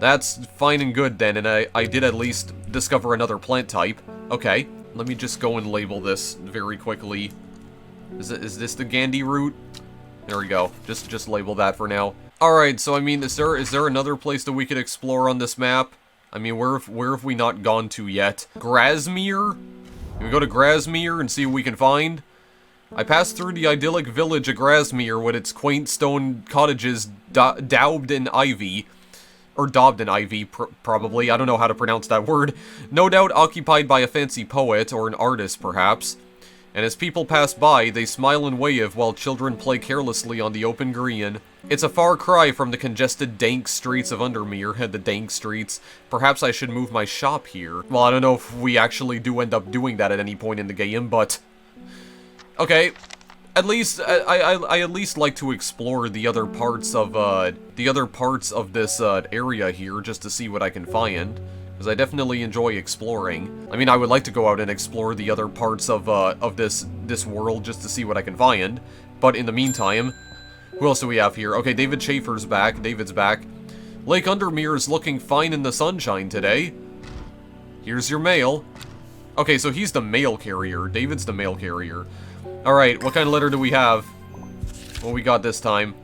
That's fine and good then, and I did at least discover another plant type. Okay, let me just go and label this very quickly. Is this the Gandhi root? There we go. Just label that for now. Alright, so I mean, is there another place that we could explore on this map? I mean, where have we not gone to yet? Grasmere? Can we go to Grasmere and see what we can find? I passed through the idyllic village of Grasmere with its quaint stone cottages daubed in ivy. Or daubed in ivy, probably. I don't know how to pronounce that word. No doubt occupied by a fancy poet, or an artist, perhaps. And as people pass by, they smile and wave while children play carelessly on the open green. It's a far cry from the congested, dank streets of Undermere, the dank streets. Perhaps I should move my shop here. Well, I don't know if we actually do end up doing that at any point in the game, but... Okay, at least, I at least like to explore the other parts of this, area here, just to see what I can find. Because I definitely enjoy exploring. I mean, I would like to go out and explore the other parts of this world just to see what I can find. But in the meantime, who else do we have here? Okay, David Schaefer's back. David's back. Lake Undermere is looking fine in the sunshine today. Here's your mail. Okay, so he's the mail carrier. David's the mail carrier. Alright, what kind of letter do we have? What we got this time?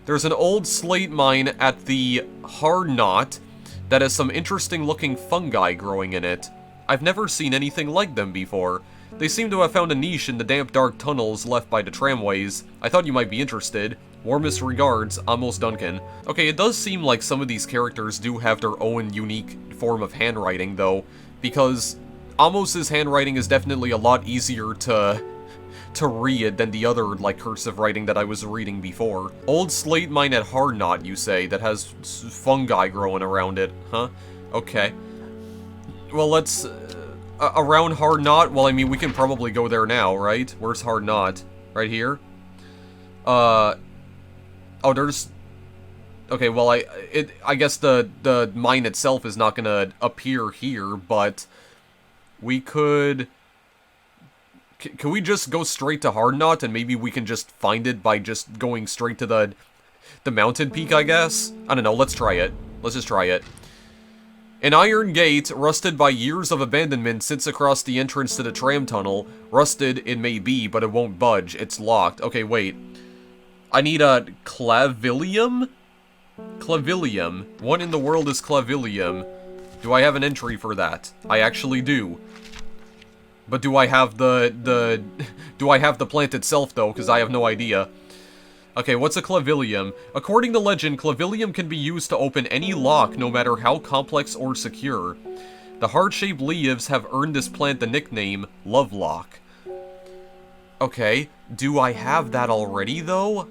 There's an old slate mine at the Hard Knot that has some interesting looking fungi growing in it. I've never seen anything like them before. They seem to have found a niche in the damp dark tunnels left by the tramways. I thought you might be interested. Warmest regards, Amos Duncan. Okay, it does seem like some of these characters do have their own unique form of handwriting, though, because Amos's handwriting is definitely a lot easier to read than the other, like, cursive writing that I was reading before. Old slate mine at Hard Knot, you say, that has fungi growing around it, huh? Okay. Well, let's... around Hard Knot? Well, I mean, we can probably go there now, right? Where's Hard Knot? Right here? Oh, there's... Okay, well, I guess the mine itself is not gonna appear here, but... We could... Can we just go straight to Hard Knot, and maybe we can just find it by just going straight to the mountain peak, I guess? I don't know, let's try it. Let's just try it. An iron gate, rusted by years of abandonment, sits across the entrance to the tram tunnel. Rusted, it may be, but it won't budge. It's locked. Okay, wait. I need a clavilium? Clavilium. What in the world is clavilium? Do I have an entry for that? I actually do. But do I have do I have the plant itself, though? Because I have no idea. Okay, what's a clavilium? According to legend, clavilium can be used to open any lock, no matter how complex or secure. The heart-shaped leaves have earned this plant the nickname Lovelock. Okay, do I have that already, though?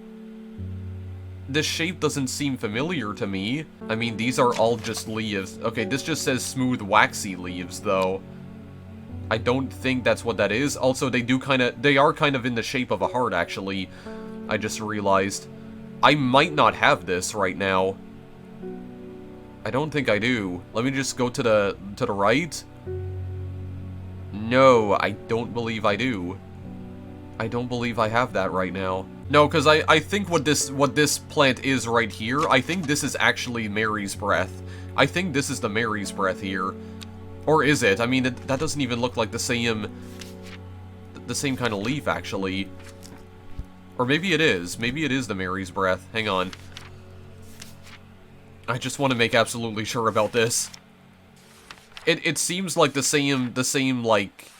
This shape doesn't seem familiar to me. I mean, these are all just leaves. Okay, this just says smooth, waxy leaves, though. I don't think that's what that is. Also, they are kind of in the shape of a heart, actually. I just realized. I might not have this right now. I don't think I do. Let me just go to the right. No, I don't believe I do. I don't believe I have that right now. No, because I think what this plant is right here, I think this is actually Mary's breath. I think this is the Mary's breath here. Or is it? I mean, that doesn't even look like the same kind of leaf, actually. Or maybe it is. Maybe it is the Mary's breath. Hang on. I just want to make absolutely sure about this. It seems like the same, like,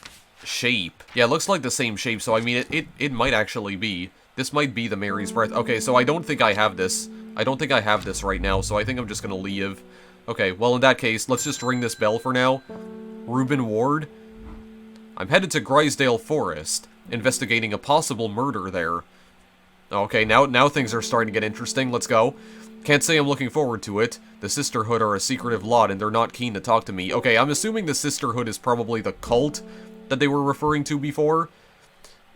shape. Yeah, it looks like the same shape, so I mean, it might actually be. This might be the Mary's breath. Okay, so I don't think I have this. I don't think I have this right now, so I think I'm just gonna leave. Okay, well, in that case, let's just ring this bell for now. Reuben Ward. I'm headed to Grisdale Forest, investigating a possible murder there. Okay, now things are starting to get interesting. Let's go. Can't say I'm looking forward to it. The Sisterhood are a secretive lot, and they're not keen to talk to me. Okay, I'm assuming the Sisterhood is probably the cult that they were referring to before.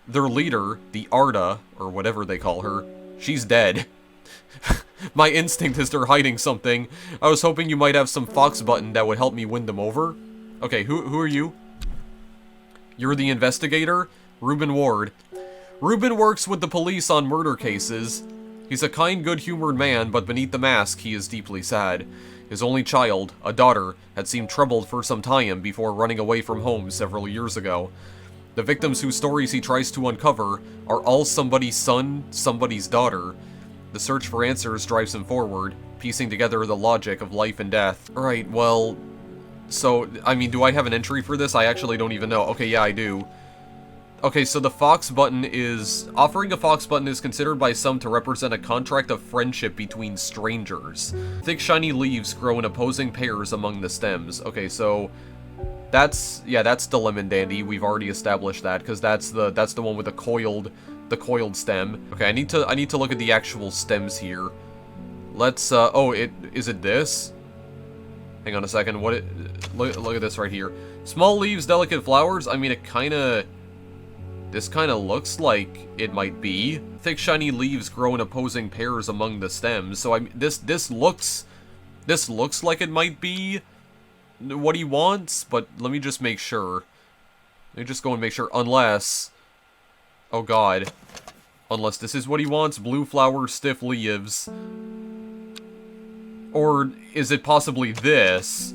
Their leader, the Arda, or whatever they call her, she's dead. My instinct is they're hiding something. I was hoping you might have some fox button that would help me win them over. Okay, who are you? You're the investigator? Reuben Ward. Reuben works with the police on murder cases. He's a kind, good-humored man, but beneath the mask, he is deeply sad. His only child, a daughter, had seemed troubled for some time before running away from home several years ago. The victims whose stories he tries to uncover are all somebody's son, somebody's daughter. The search for answers drives him forward, piecing together the logic of life and death. Alright, well... So, I mean, do I have an entry for this? I actually don't even know. Okay, yeah, I do. Okay, so the fox button is... Offering a fox button is considered by some to represent a contract of friendship between strangers. Thick, shiny leaves grow in opposing pairs among the stems. Okay, so... That's the lemon dandy. We've already established that, because that's the one with the coiled stem. Okay, I need to look at the actual stems here. Let's, is it this? Hang on a second, look at this right here. Small leaves, delicate flowers, I mean, this kinda looks like it might be. Thick, shiny leaves grow in opposing pairs among the stems, so this looks like it might be what he wants, but let me just make sure. Let me just go and make sure, unless... Oh god. Unless this is what he wants, blue flowers, stiff leaves. Or is it possibly this?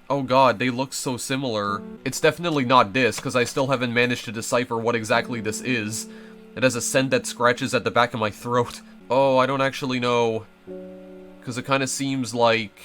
Oh god, they look so similar. It's definitely not this, because I still haven't managed to decipher what exactly this is. It has a scent that scratches at the back of my throat. Oh, I don't actually know. Because it kind of seems like...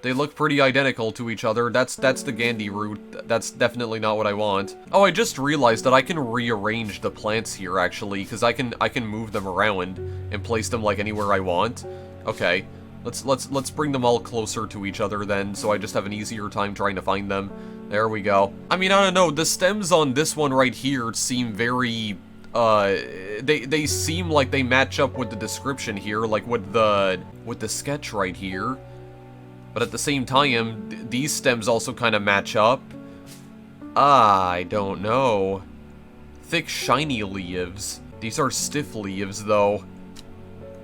They look pretty identical to each other. That's the Gandhi root. That's definitely not what I want. Oh, I just realized that I can rearrange the plants here, actually, because I can move them around and place them, like, anywhere I want. Okay. Let's bring them all closer to each other then, so I just have an easier time trying to find them. There we go. I mean, I don't know, the stems on this one right here seem very, they seem like they match up with the description here, like with the sketch right here. But at the same time, these stems also kind of match up. I don't know. Thick, shiny leaves. These are stiff leaves, though.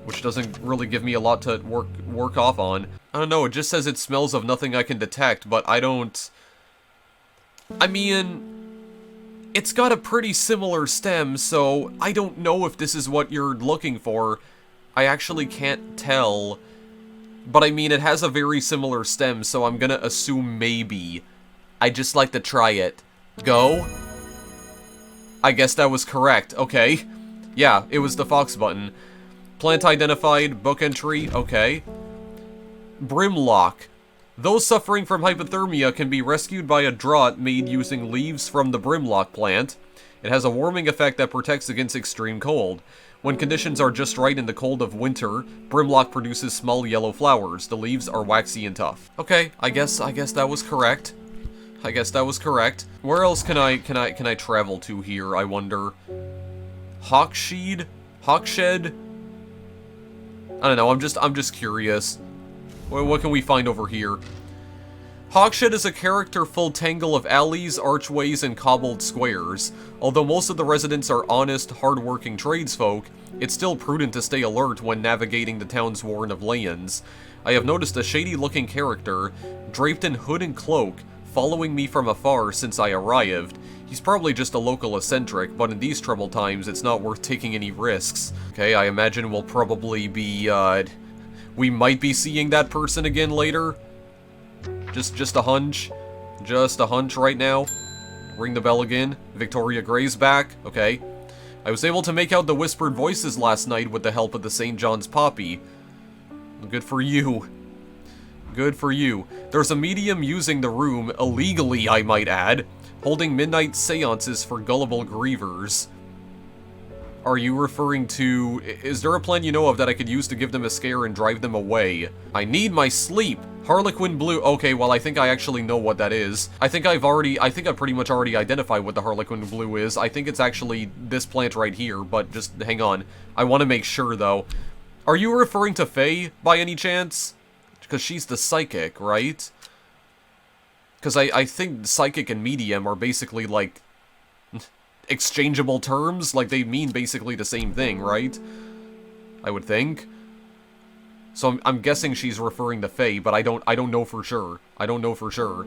Which doesn't really give me a lot to work off on. I don't know, it just says it smells of nothing I can detect, but I don't... I mean... It's got a pretty similar stem, so I don't know if this is what you're looking for. I actually can't tell. But I mean, it has a very similar stem, so I'm gonna assume maybe. I'd just like to try it. Go? I guess that was correct, okay. Yeah, it was the fox button. Plant identified, book entry, okay. Brimlock. Those suffering from hypothermia can be rescued by a draught made using leaves from the brimlock plant. It has a warming effect that protects against extreme cold. When conditions are just right in the cold of winter, brimlock produces small yellow flowers. The leaves are waxy and tough. Okay, I guess that was correct. I guess that was correct. Where else can I travel to here, I wonder? Hawkshed? Hawkshed? I don't know, I'm just curious. What can we find over here? Hawkshed is a character-full tangle of alleys, archways, and cobbled squares. Although most of the residents are honest, hard-working tradesfolk, it's still prudent to stay alert when navigating the town's warren of lands. I have noticed a shady-looking character, draped in hood and cloak, following me from afar since I arrived. He's probably just a local eccentric, but in these troubled times, it's not worth taking any risks. Okay, I imagine we'll probably be, we might be seeing that person again later. Just a hunch. Just a hunch right now. Ring the bell again. Victoria Gray's back. Okay. I was able to make out the whispered voices last night with the help of the St. John's Poppy. Good for you. Good for you. There's a medium using the room, illegally I might add, holding midnight seances for gullible grievers. Are you referring to... Is there a plan you know of that I could use to give them a scare and drive them away? I need my sleep! Harlequin Blue... Okay, well, I think I actually know what that is. I think I've pretty much already identified what the Harlequin Blue is. I think it's actually this plant right here, but just hang on. I want to make sure, though. Are you referring to Faye, by any chance? Because she's the psychic, right? Because I think psychic and medium are basically, like... exchangeable terms? Like, they mean basically the same thing, right? I would think. So I'm guessing she's referring to Faye, but I don't know for sure. I don't know for sure.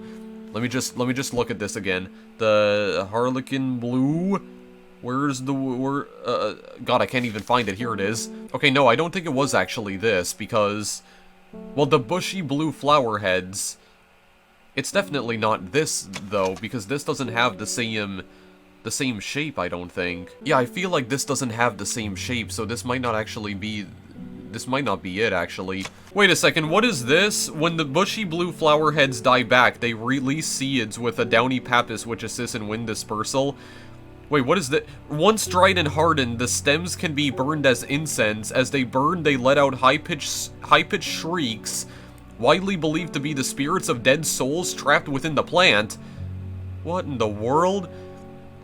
Let me just look at this again. The Harlequin Blue. Where's the God, I can't even find it. Here it is. Okay, no, I don't think it was actually this because, well, the bushy blue flower heads. It's definitely not this though, because this doesn't have the same shape, I don't think. Yeah, I feel like this doesn't have the same shape, so this might not actually be... This might not be it, actually. Wait a second, what is this? When the bushy blue flower heads die back, they release seeds with a downy pappus which assists in wind dispersal. Wait, what is that? Once dried and hardened, the stems can be burned as incense. As they burn, they let out high-pitched shrieks, widely believed to be the spirits of dead souls trapped within the plant. What in the world?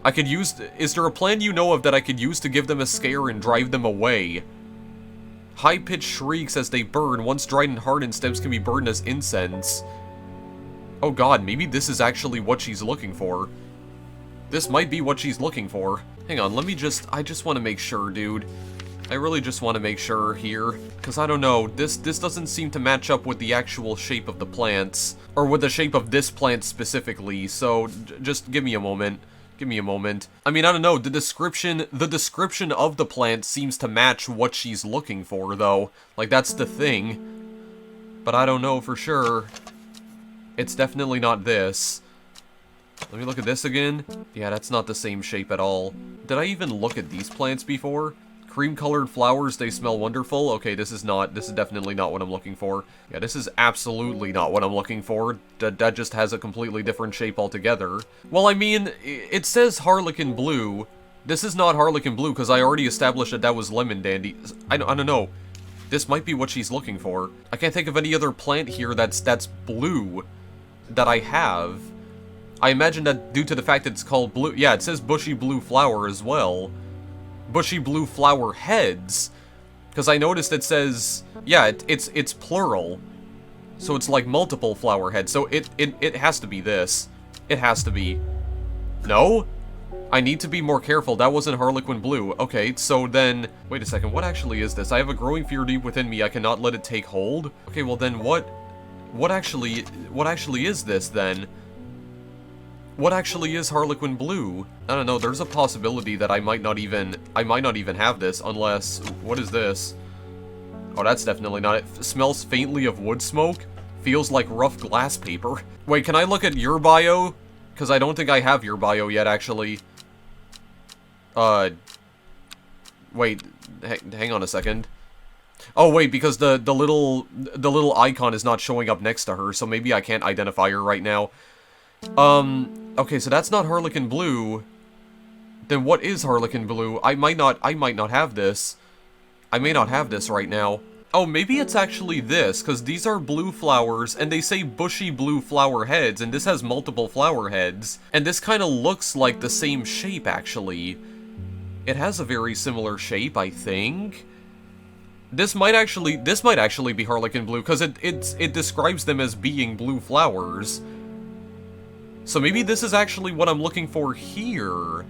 I could use... Is there a plan you know of that I could use to give them a scare and drive them away? High-pitched shrieks as they burn. Once dried and hardened, stems can be burned as incense. Oh god, maybe this is actually what she's looking for. This might be what she's looking for. Hang on, I just want to make sure, dude. I really just want to make sure here. Because I don't know, this doesn't seem to match up with the actual shape of the plants. Or with the shape of this plant specifically, so just give me a moment. Give me a moment. I mean, I don't know, the description of the plant seems to match what she's looking for, though. Like, that's the thing. But I don't know for sure. It's definitely not this. Let me look at this again. Yeah, that's not the same shape at all. Did I even look at these plants before? Cream-colored flowers, they smell wonderful. Okay, this is definitely not what I'm looking for. Yeah, this is absolutely not what I'm looking for. That just has a completely different shape altogether. Well, I mean, it says Harlequin Blue. This is not Harlequin Blue, because I already established that was Lemon Dandy. I don't know. This might be what she's looking for. I can't think of any other plant here that's blue that I have. I imagine that due to the fact that it's called blue... Yeah, it says bushy blue flower as well. Bushy blue flower heads. Because I noticed it says... Yeah, it's plural. So it's like multiple flower heads. So it has to be this. It has to be. No? I need to be more careful. That wasn't Harlequin Blue. Okay, so then... Wait a second, what actually is this? I have a growing fear deep within me. I cannot let it take hold. Okay, well then what actually is this then? What actually is Harlequin Blue? I don't know, there's a possibility that I might not even have this, unless... What is this? Oh, that's definitely not it. Smells faintly of wood smoke. Feels like rough glass paper. Wait, can I look at your bio? Because I don't think I have your bio yet, actually. Wait, hang on a second. Oh wait, because the little icon is not showing up next to her, so maybe I can't identify her right now. Okay, so that's not Harlequin Blue. Then what is Harlequin Blue? I might not have this. I may not have this right now. Oh, maybe it's actually this, because these are blue flowers, and they say bushy blue flower heads, and this has multiple flower heads. And this kind of looks like the same shape, actually. It has a very similar shape, I think. This might actually be Harlequin Blue, because it describes them as being blue flowers. So maybe this is actually what I'm looking for here.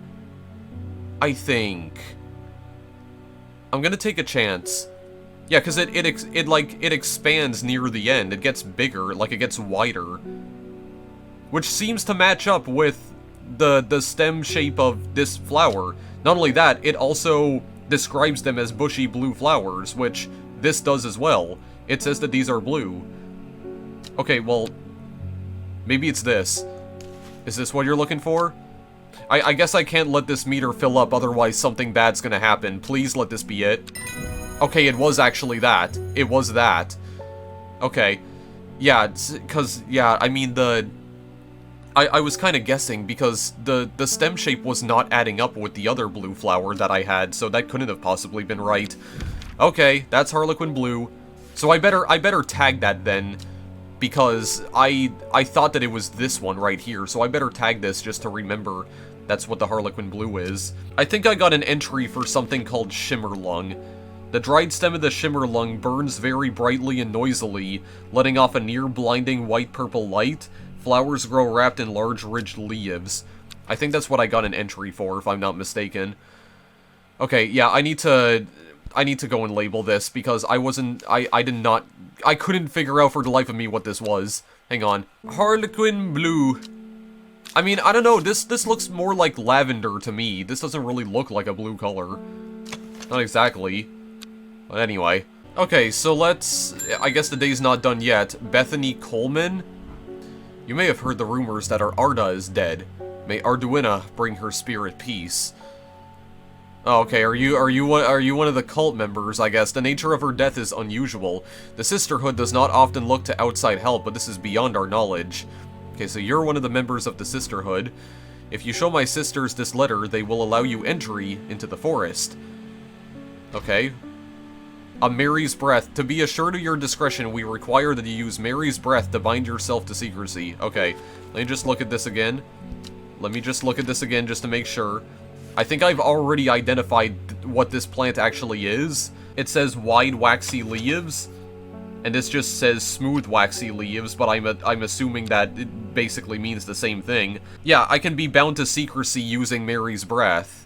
I think. I'm gonna take a chance. Yeah, because it expands near the end. It gets bigger, like it gets wider. Which seems to match up with the stem shape of this flower. Not only that, it also describes them as bushy blue flowers, which this does as well. It says that these are blue. Okay, well, maybe it's this. Is this what you're looking for? I guess I can't let this meter fill up, otherwise something bad's gonna happen. Please let this be it. Okay, it was actually that. It was that. Okay. Yeah, because, yeah, I mean, I was kind of guessing, because the stem shape was not adding up with the other blue flower that I had, so that couldn't have possibly been right. Okay, that's Harlequin Blue. So I better tag that then, because I thought that it was this one right here, so I better tag this just to remember that's what the Harlequin Blue is. I think I got an entry for something called Shimmer Lung. The dried stem of the Shimmer Lung burns very brightly and noisily, letting off a near-blinding white-purple light. Flowers grow wrapped in large ridged leaves. I think that's what I got an entry for, if I'm not mistaken. Okay, yeah, I need to go and label this, because I couldn't figure out for the life of me what this was. Hang on. Harlequin Blue. I mean, I don't know, this looks more like lavender to me. This doesn't really look like a blue color. Not exactly. But anyway. Okay, so I guess the day's not done yet. Bethany Coleman? You may have heard the rumors that our Arda is dead. May Arduina bring her spirit peace. Oh, okay, are you one of the cult members, I guess? The nature of her death is unusual. The Sisterhood does not often look to outside help, but this is beyond our knowledge. Okay, so you're one of the members of the Sisterhood. If you show my sisters this letter, they will allow you entry into the forest. Okay. A Mary's Breath. To be assured of your discretion, we require that you use Mary's Breath to bind yourself to secrecy. Okay, let me just look at this again. Let me just look at this again just to make sure. I think I've already identified what this plant actually is. It says wide waxy leaves, and this just says smooth waxy leaves, but I'm assuming that it basically means the same thing. Yeah, I can be bound to secrecy using Mary's Breath.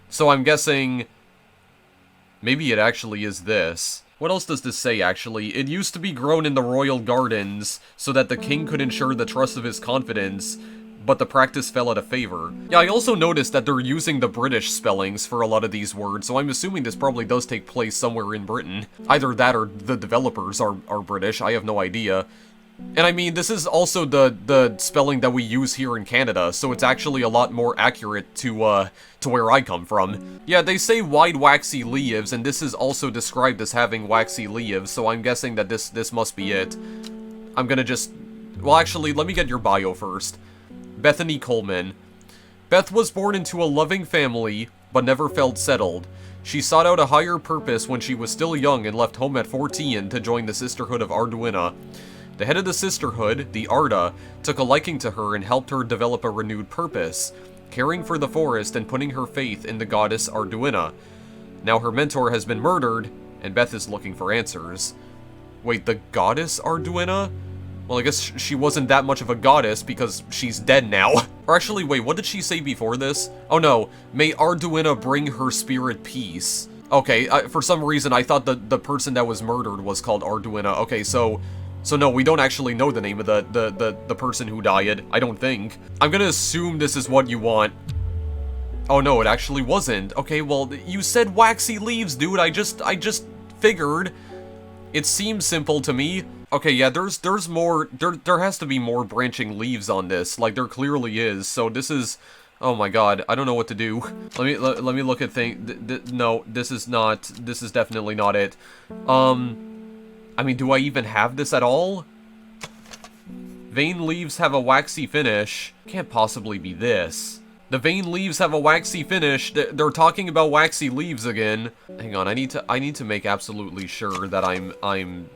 So I'm guessing maybe it actually is this. What else does this say, actually? It used to be grown in the royal gardens so that the king could ensure the trust of his confidence, but the practice fell out of favor. Yeah, I also noticed that they're using the British spellings for a lot of these words, so I'm assuming this probably does take place somewhere in Britain. Either that or the developers are British, I have no idea. And I mean, this is also the spelling that we use here in Canada, so it's actually a lot more accurate to where I come from. Yeah, they say wide waxy leaves, and this is also described as having waxy leaves, so I'm guessing that this must be it. I'm gonna just... Well, actually, let me get your bio first. Bethany Coleman. Beth was born into a loving family, but never felt settled. She sought out a higher purpose when she was still young and left home at 14 to join the Sisterhood of Arduina. The head of the Sisterhood, the Arda, took a liking to her and helped her develop a renewed purpose, caring for the forest and putting her faith in the goddess Arduina. Now her mentor has been murdered, and Beth is looking for answers. Wait, the goddess Arduina? Well, I guess she wasn't that much of a goddess because she's dead now. Or actually, wait, what did she say before this? Oh no, may Arduina bring her spirit peace. Okay, for some reason I thought the person that was murdered was called Arduina. Okay, so no, we don't actually know the name of the person who died, I don't think. I'm gonna assume this is what you want. Oh no, it actually wasn't. Okay, well, you said waxy leaves, dude. I just figured. It seems simple to me. Okay, yeah, there's more, there has to be more branching leaves on this, like there clearly is, so this is Oh my god, I don't know what to do. Let me look at no, this is definitely not it. I mean, do I even have this at all? Vein leaves have a waxy finish. Can't possibly be this. The vein leaves have a waxy finish. They're talking about waxy leaves again. Hang on, I need to make absolutely sure that I'm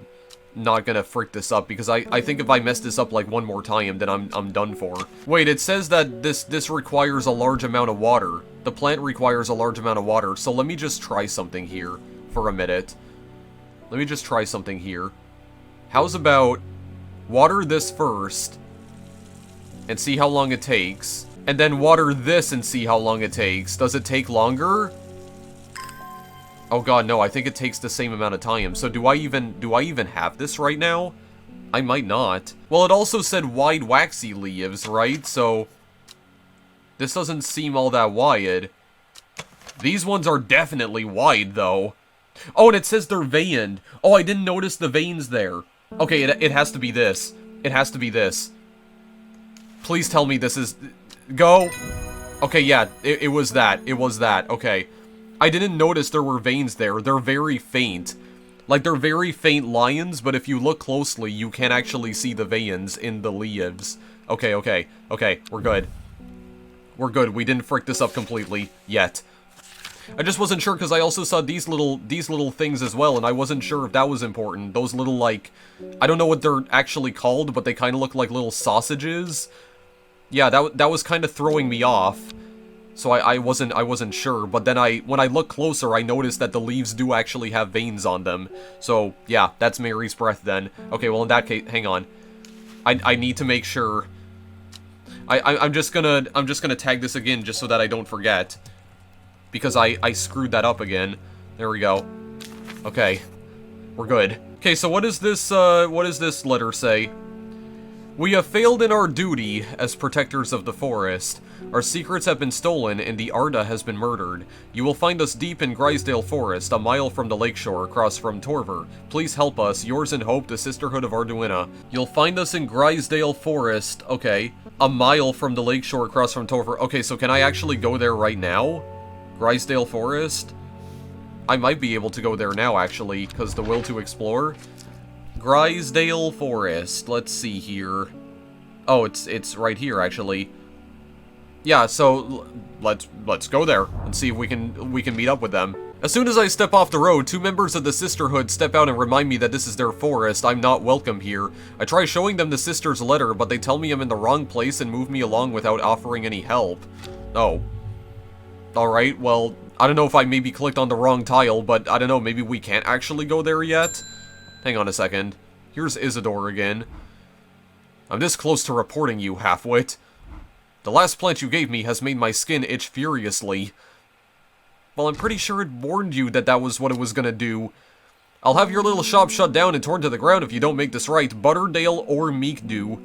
not gonna frick this up, because I think if I mess this up like one more time, then I'm done for. Wait, it says that this requires a large amount of water. The plant requires a large amount of water, so let me just try something here for a minute. Let me just try something here. How's about water this first and see how long it takes, and then water this and see how long it takes. Does it take longer? Oh god, no, I think it takes the same amount of time. So do I even have this right now? I might not. Well, it also said wide waxy leaves, right? So this doesn't seem all that wide. These ones are definitely wide, though. Oh, and it says they're veined. Oh, I didn't notice the veins there. Okay, it has to be this. It has to be this. Please tell me this is... Go! Okay, yeah, it was that. It was that. Okay. I didn't notice there were veins there. They're very faint. Like, they're very faint lines, but if you look closely, you can actually see the veins in the leaves. Okay, okay, okay, we're good. We're good. We didn't frick this up completely yet. I just wasn't sure because I also saw these little things as well, and I wasn't sure if that was important. Those little, like, I don't know what they're actually called, but they kind of look like little sausages. Yeah, that was kind of throwing me off. So I wasn't sure, but then when I looked closer, I noticed that the leaves do actually have veins on them. So yeah, that's Mary's breath then. Okay, well in that case, hang on. I need to make sure. I'm just gonna tag this again just so that I don't forget. Because I screwed that up again. There we go. Okay. We're good. Okay, so what does this letter say? We have failed in our duty as protectors of the forest. Our secrets have been stolen and the Arda has been murdered. You will find us deep in Grisdale Forest, a mile from the lakeshore across from Torver. Please help us. Yours in hope, the Sisterhood of Arduina. You'll find us in Grisdale Forest. Okay. A mile from the lakeshore across from Torver. Okay, so can I actually go there right now? Grisdale Forest? I might be able to go there now, actually, because the will to explore. Grisdale Forest. Let's see here. Oh, it's right here, actually. Yeah, so let's go there and see if we can meet up with them. As soon as I step off the road, two members of the Sisterhood step out and remind me that this is their forest. I'm not welcome here. I try showing them the sister's letter, but they tell me I'm in the wrong place and move me along without offering any help. Oh. Alright, well, I don't know if I maybe clicked on the wrong tile, but I don't know, maybe we can't actually go there yet? Hang on a second. Here's Isidore again. I'm this close to reporting you, halfwit. The last plant you gave me has made my skin itch furiously. Well, I'm pretty sure it warned you that that was what it was gonna do. I'll have your little shop shut down and torn to the ground if you don't make this right, Butterdale or Meekdew.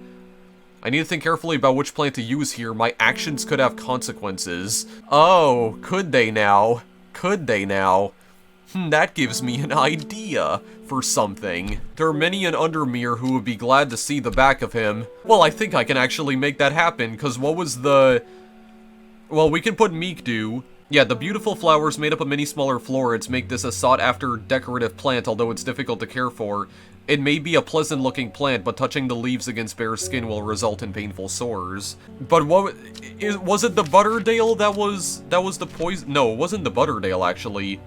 I need to think carefully about which plant to use here. My actions could have consequences. Oh, could they now? Could they now? That gives me an idea for something. There are many in Undermere who would be glad to see the back of him. Well, I think I can actually make that happen, because what was the... Well, we can put Meekdew. Yeah, the beautiful flowers made up of many smaller florids make this a sought-after decorative plant, although it's difficult to care for. It may be a pleasant-looking plant, but touching the leaves against bare skin will result in painful sores. But what... Was it the Butterdale that was the poison? No, it wasn't the Butterdale, actually.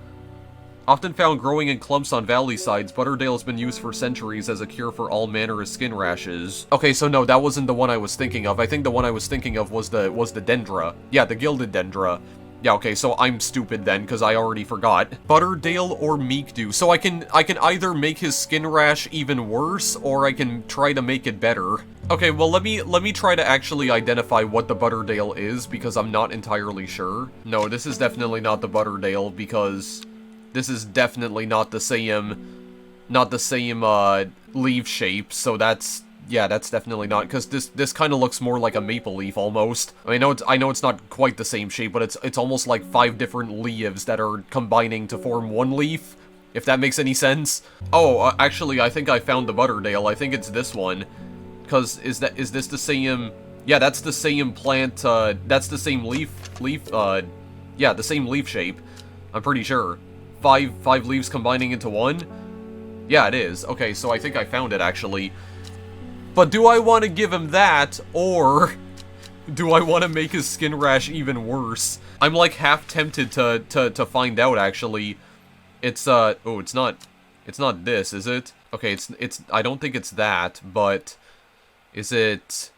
Often found growing in clumps on valley sides, Butterdale has been used for centuries as a cure for all manner of skin rashes. Okay, so no, that wasn't the one I was thinking of. I think the one I was thinking of was the Dendra. Yeah, the Gilded Dendra. Yeah, okay, so I'm stupid then, because I already forgot. Butterdale or Meekdew. So I can either make his skin rash even worse, or I can try to make it better. Okay, well, let me try to actually identify what the Butterdale is, because I'm not entirely sure. No, this is definitely not the Butterdale, because... This is definitely not the same leaf shape, so that's, yeah, that's definitely not, because this kind of looks more like a maple leaf, almost. I know it's not quite the same shape, but it's almost like 5 different leaves that are combining to form one leaf, if that makes any sense. Oh, actually, I think I found the Butterdale. I think it's this one, because is this the same... Yeah, that's the same plant, that's the same yeah, the same leaf shape. I'm pretty sure. Five leaves combining into one? Yeah, it is. Okay, so I think I found it, actually. But do I want to give him that, or do I want to make his skin rash even worse? I'm, like, half tempted to find out, actually. It's, oh, it's not this, is it? Okay, I don't think it's that, but is it...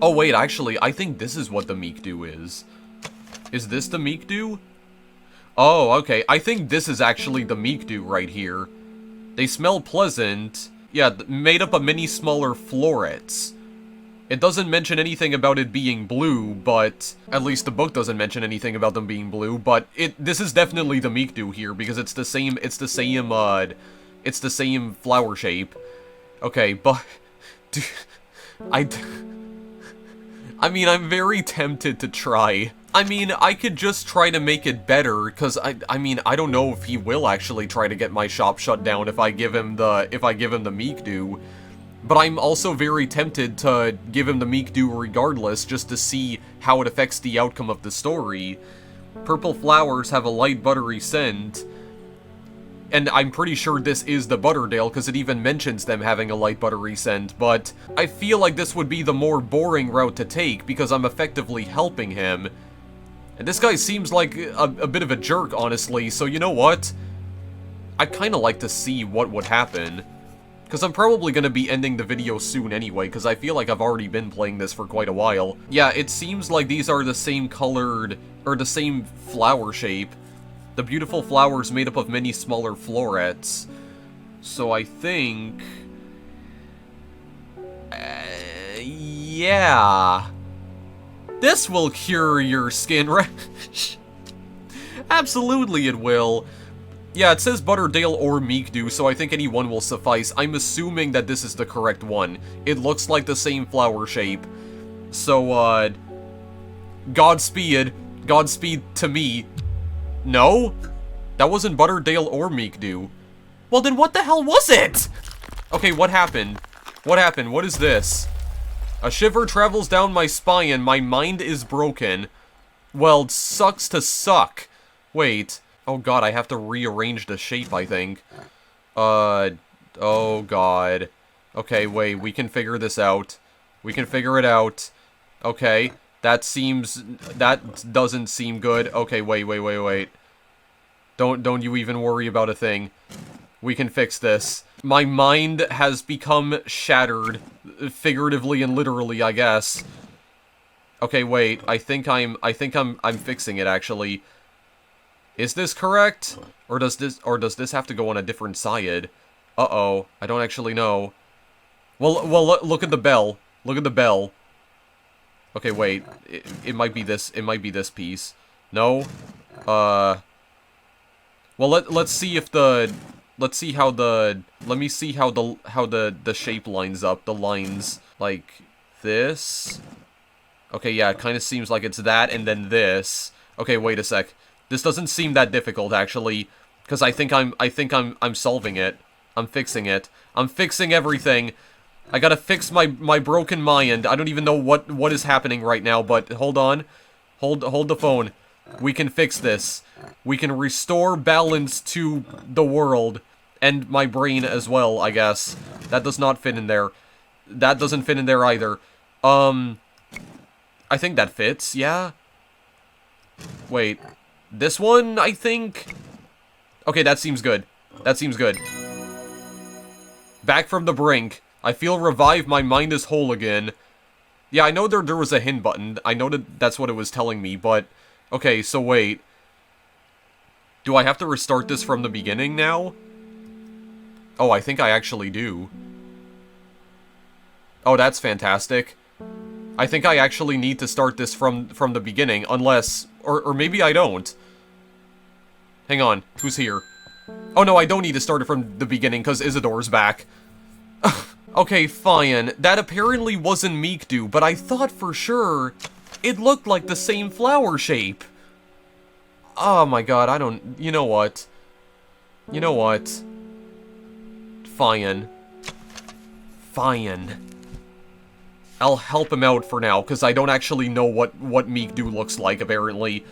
Oh, wait, actually, I think this is what the Meek Dew is. Is this the Meek Dew? Oh, okay, I think this is actually the Meek Dew right here. They smell pleasant. Yeah, made up of many smaller florets. It doesn't mention anything about it being blue, but... At least the book doesn't mention anything about them being blue, but this is definitely the Meek Dew here, because it's the same flower shape. Okay, but... Dude, I mean, I'm very tempted to try. I mean, I could just try to make it better, because I mean, I don't know if he will actually try to get my shop shut down if I give him the Meek Dew. But I'm also very tempted to give him the Meek Dew regardless, just to see how it affects the outcome of the story. Purple flowers have a light buttery scent. And I'm pretty sure this is the Butterdale, because it even mentions them having a light buttery scent, but I feel like this would be the more boring route to take, because I'm effectively helping him. And this guy seems like a bit of a jerk, honestly, so you know what? I'd kinda like to see what would happen. Because I'm probably gonna be ending the video soon anyway, because I feel like I've already been playing this for quite a while. Yeah, it seems like these are the same colored, or the same flower shape. The beautiful flowers made up of many smaller florets. So I think... yeah... This will cure your skin rash. Absolutely it will. Yeah, it says Butterdale or Meek Dew, so I think any one will suffice. I'm assuming that this is the correct one. It looks like the same flower shape. So, Godspeed. Godspeed to me. No? That wasn't Butterdale or Meek Dew. Well, then what the hell was it? Okay, what happened? What happened? What is this? A shiver travels down my spine, my mind is broken. Well, sucks to suck. Wait. Oh god, I have to rearrange the shape, I think. Oh god. Okay, wait, we can figure this out. We can figure it out. Okay. That doesn't seem good. Okay, wait. Don't you even worry about a thing. We can fix this. My mind has become shattered. Figuratively and literally, I guess. Okay, wait. I think I'm fixing it, actually. Is this correct? Or does this have to go on a different side? Uh-oh. I don't actually know. Well, look at the bell. Look at the bell. Okay, wait. It might be this. It might be this piece. No? Well, let's see if the... Let's see how the... Let me see how the shape lines up. The lines. Like, this? Okay, yeah, it kind of seems like it's that, and then this. Okay, wait a sec. This doesn't seem that difficult, actually. Because I think I'm solving it. I'm fixing it. I'm fixing everything. I gotta fix my broken mind. I don't even know what is happening right now, but hold on. Hold the phone. We can fix this. We can restore balance to the world. And my brain as well, I guess. That does not fit in there. That doesn't fit in there either. I think that fits, yeah? Wait. This one, I think? Okay, that seems good. That seems good. Back from the brink. I feel revived, my mind is whole again. Yeah, I know there was a hint button. I know that's what it was telling me, but... Okay, so wait. Do I have to restart this from the beginning now? Oh, I think I actually do. Oh, that's fantastic. I think I actually need to start this from the beginning, unless... Or maybe I don't. Hang on, who's here? Oh no, I don't need to start it from the beginning, because Isidore's back. Okay, fine. That apparently wasn't Meek Dew, but I thought for sure it looked like the same flower shape. Oh my god, I don't... You know what? You know what? Fine. Fine. I'll help him out for now, because I don't actually know what Meekdew looks like, apparently.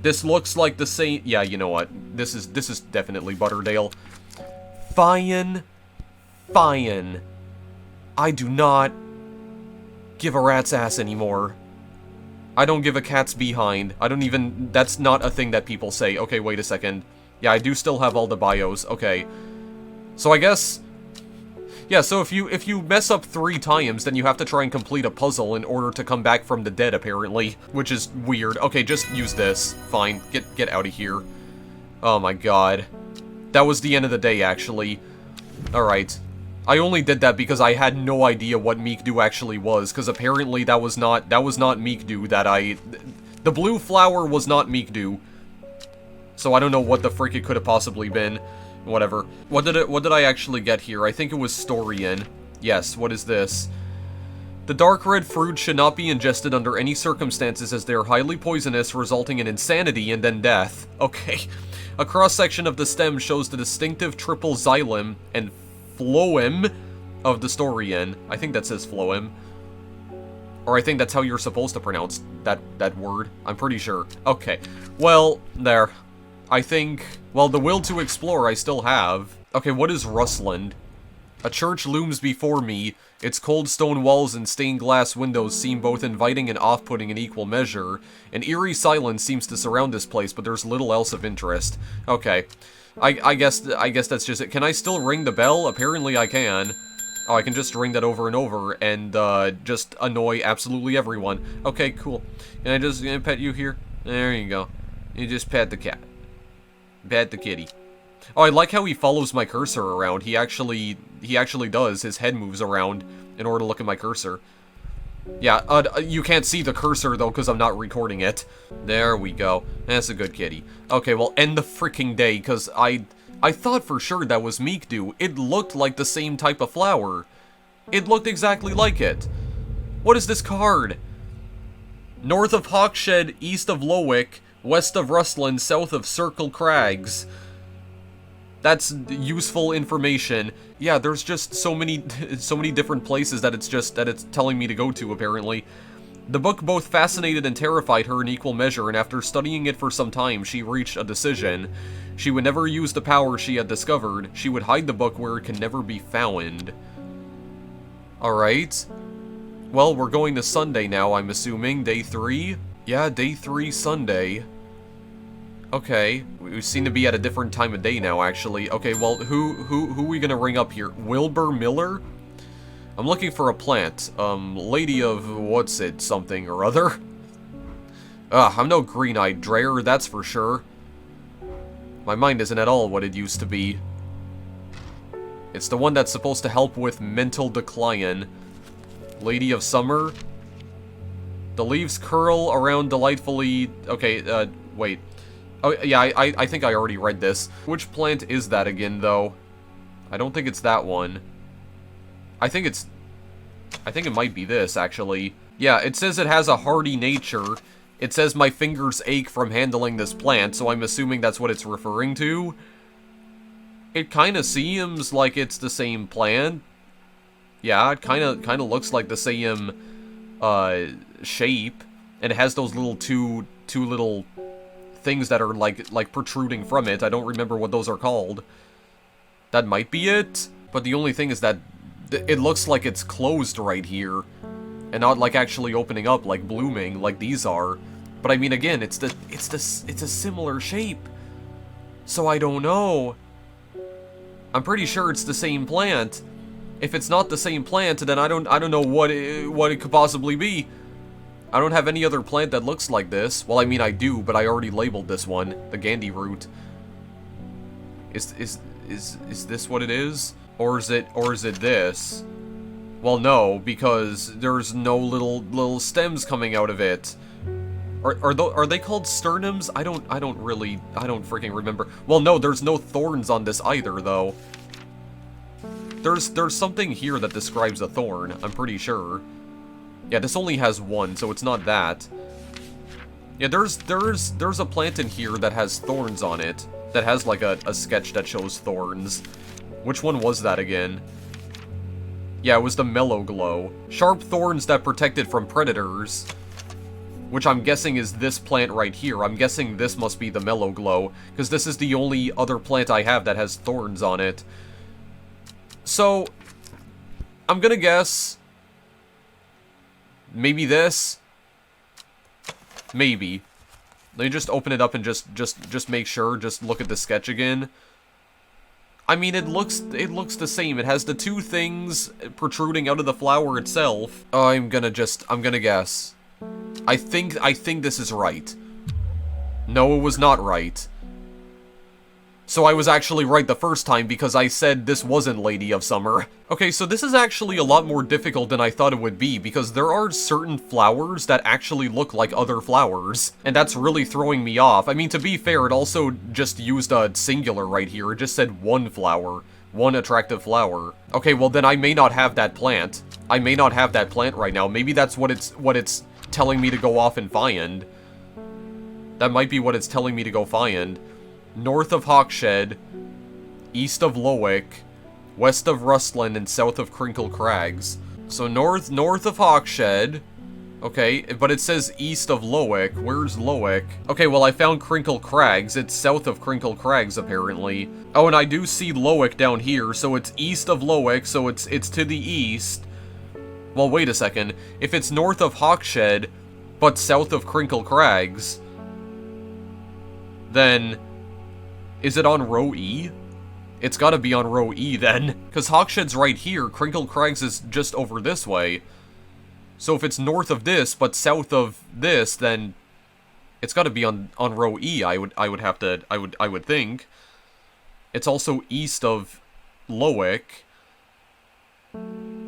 This looks like the same... Yeah, you know what? This is definitely Butterdale. Fine. Fine. I do not give a rat's ass anymore. I don't give a cat's behind. I don't even... That's not a thing that people say. Okay, wait a second. Yeah, I do still have all the bios. Okay. So I guess... Yeah, so if you mess up 3 times, then you have to try and complete a puzzle in order to come back from the dead, apparently. Which is weird. Okay, just use this. Fine. Get out of here. Oh my god. That was the end of the day, actually. Alright. I only did that because I had no idea what Meekdew actually was, because apparently that was not Meekdew that I... The blue flower was not Meekdew. So I don't know what the frick it could have possibly been. Whatever. What did I actually get here? I think it was Storian. Yes, what is this? The dark red fruit should not be ingested under any circumstances as they are highly poisonous, resulting in insanity and then death. Okay. A cross-section of the stem shows the distinctive triple xylem and phloem of the Storian. I think that says phloem. Or I think that's how you're supposed to pronounce that word. I'm pretty sure. Okay. Well, there. I think... Well, the will to explore I still have. Okay, what is Rustland? A church looms before me. Its cold stone walls and stained glass windows seem both inviting and off-putting in equal measure. An eerie silence seems to surround this place, but there's little else of interest. Okay. I guess that's just it. Can I still ring the bell? Apparently I can. Oh, I can just ring that over and over and just annoy absolutely everyone. Okay, cool. Can I just pet you here? There you go. You just pet the cat. Pet the kitty. Oh, I like how he follows my cursor around. He actually does. His head moves around in order to look at my cursor. Yeah, you can't see the cursor, though, because I'm not recording it. There we go. That's a good kitty. Okay, well, end the freaking day, because I thought for sure that was Meekdew. It looked like the same type of flower. It looked exactly like it. What is this card? North of Hawkshed, east of Lowick, west of Rustland, south of Circle Crags. That's useful information. Yeah, there's just so many different places that it's telling me to go to, apparently. The book both fascinated and terrified her in equal measure, and after studying it for some time, she reached a decision. She would never use the power she had discovered. She would hide the book where it can never be found. Alright. Well, we're going to Sunday now, I'm assuming. Day 3? Yeah, Day 3 Sunday. Okay, we seem to be at a different time of day now, actually. Okay, well, who are we gonna ring up here? Wilbur Miller? I'm looking for a plant. Lady of what's it, something or other? I'm no green-eyed Dreyer, that's for sure. My mind isn't at all what it used to be. It's the one that's supposed to help with mental decline. Lady of Summer? The leaves curl around delightfully... Okay, wait. Oh, yeah, I think I already read this. Which plant is that again, though? I don't think it's that one. I think it might be this, actually. Yeah, it says it has a hardy nature. It says my fingers ache from handling this plant, so I'm assuming that's what it's referring to. It kind of seems like it's the same plant. Yeah, it kind of looks like the same, shape. And it has those little two little things that are like protruding from it. I don't remember what those are called. That might be it, but the only thing is that it looks like it's closed right here and not like actually opening up, like blooming like these are. But I mean, again, it's a similar shape. So I don't know. I'm pretty sure it's the same plant. If it's not the same plant, then I don't know what it could possibly be. I don't have any other plant that looks like this. Well, I mean, I do, but I already labeled this one, the Gandhi root. Is this what it is? Or is it this? Well, no, because there's no little stems coming out of it. Are they called sternums? I don't freaking remember. Well, no, there's no thorns on this either, though. There's something here that describes a thorn, I'm pretty sure. Yeah, this only has one, so it's not that. Yeah, there's a plant in here that has thorns on it. That has, like, a sketch that shows thorns. Which one was that again? Yeah, it was the mellow glow. Sharp thorns that protect it from predators. Which I'm guessing is this plant right here. I'm guessing this must be the mellow glow, because this is the only other plant I have that has thorns on it. So, I'm gonna guess... maybe this? Maybe. Let me just open it up and just make sure. Just look at the sketch again. I mean, it looks the same. It has the two things protruding out of the flower itself. I'm gonna guess. I think this is right. No, it was not right. So I was actually right the first time because I said this wasn't Lady of Summer. Okay, so this is actually a lot more difficult than I thought it would be because there are certain flowers that actually look like other flowers. And that's really throwing me off. I mean, to be fair, it also just used a singular right here. It just said one flower. One attractive flower. Okay, well then I may not have that plant. I may not have that plant right now. Maybe that's what it's telling me to go off and find. That might be what it's telling me to go find. North of Hawkshead, east of Lowick, west of Rustland, and south of Crinkle Crags. So north of Hawkshead. Okay, but it says east of Lowick. Where's Lowick? Okay, well I found Crinkle Crags. It's south of Crinkle Crags, apparently. Oh, and I do see Lowick down here, so it's east of Lowick, so it's to the east. Well, wait a second. If it's north of Hawkshead, but south of Crinkle Crags, then... is it on row E? It's gotta be on row E then. Because Hawkshed's right here, Crinkle Crags is just over this way. So if it's north of this, but south of this, then it's gotta be on row E, I would think. It's also east of Lowick.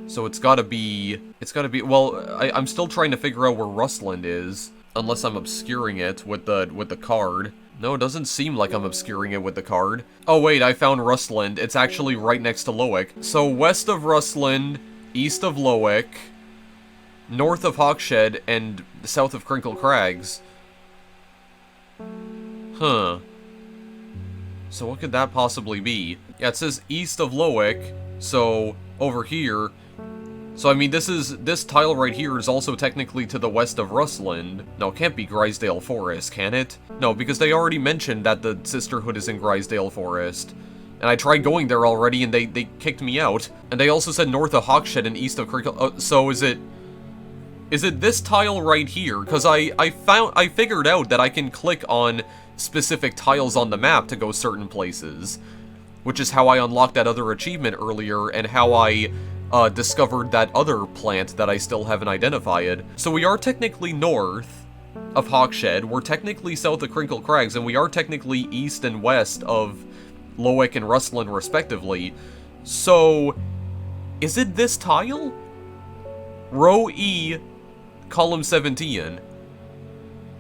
So it's gotta be, well, I'm still trying to figure out where Rustland is. Unless I'm obscuring it with the card. No, it doesn't seem like I'm obscuring it with the card. Oh wait, I found Rustland. It's actually right next to Lowick. So west of Rustland, east of Lowick, north of Hawkshead, and south of Crinkle Crags. Huh. So what could that possibly be? Yeah, it says east of Lowick, so over here. So I mean, this tile right here is also technically to the west of Rustland. No, it can't be Grisdale Forest, can it? No, because they already mentioned that the Sisterhood is in Grisdale Forest. And I tried going there already and they kicked me out. And they also said north of Hawkshead and east of Crinkle... so is it this tile right here? Because I figured out that I can click on specific tiles on the map to go certain places. Which is how I unlocked that other achievement earlier and how I... discovered that other plant that I still haven't identified. So we are technically north of Hawkshead, we're technically south of Crinkle Crags, and we are technically east and west of Lowick and Rustland, respectively. So, is it this tile? Row E, column 17.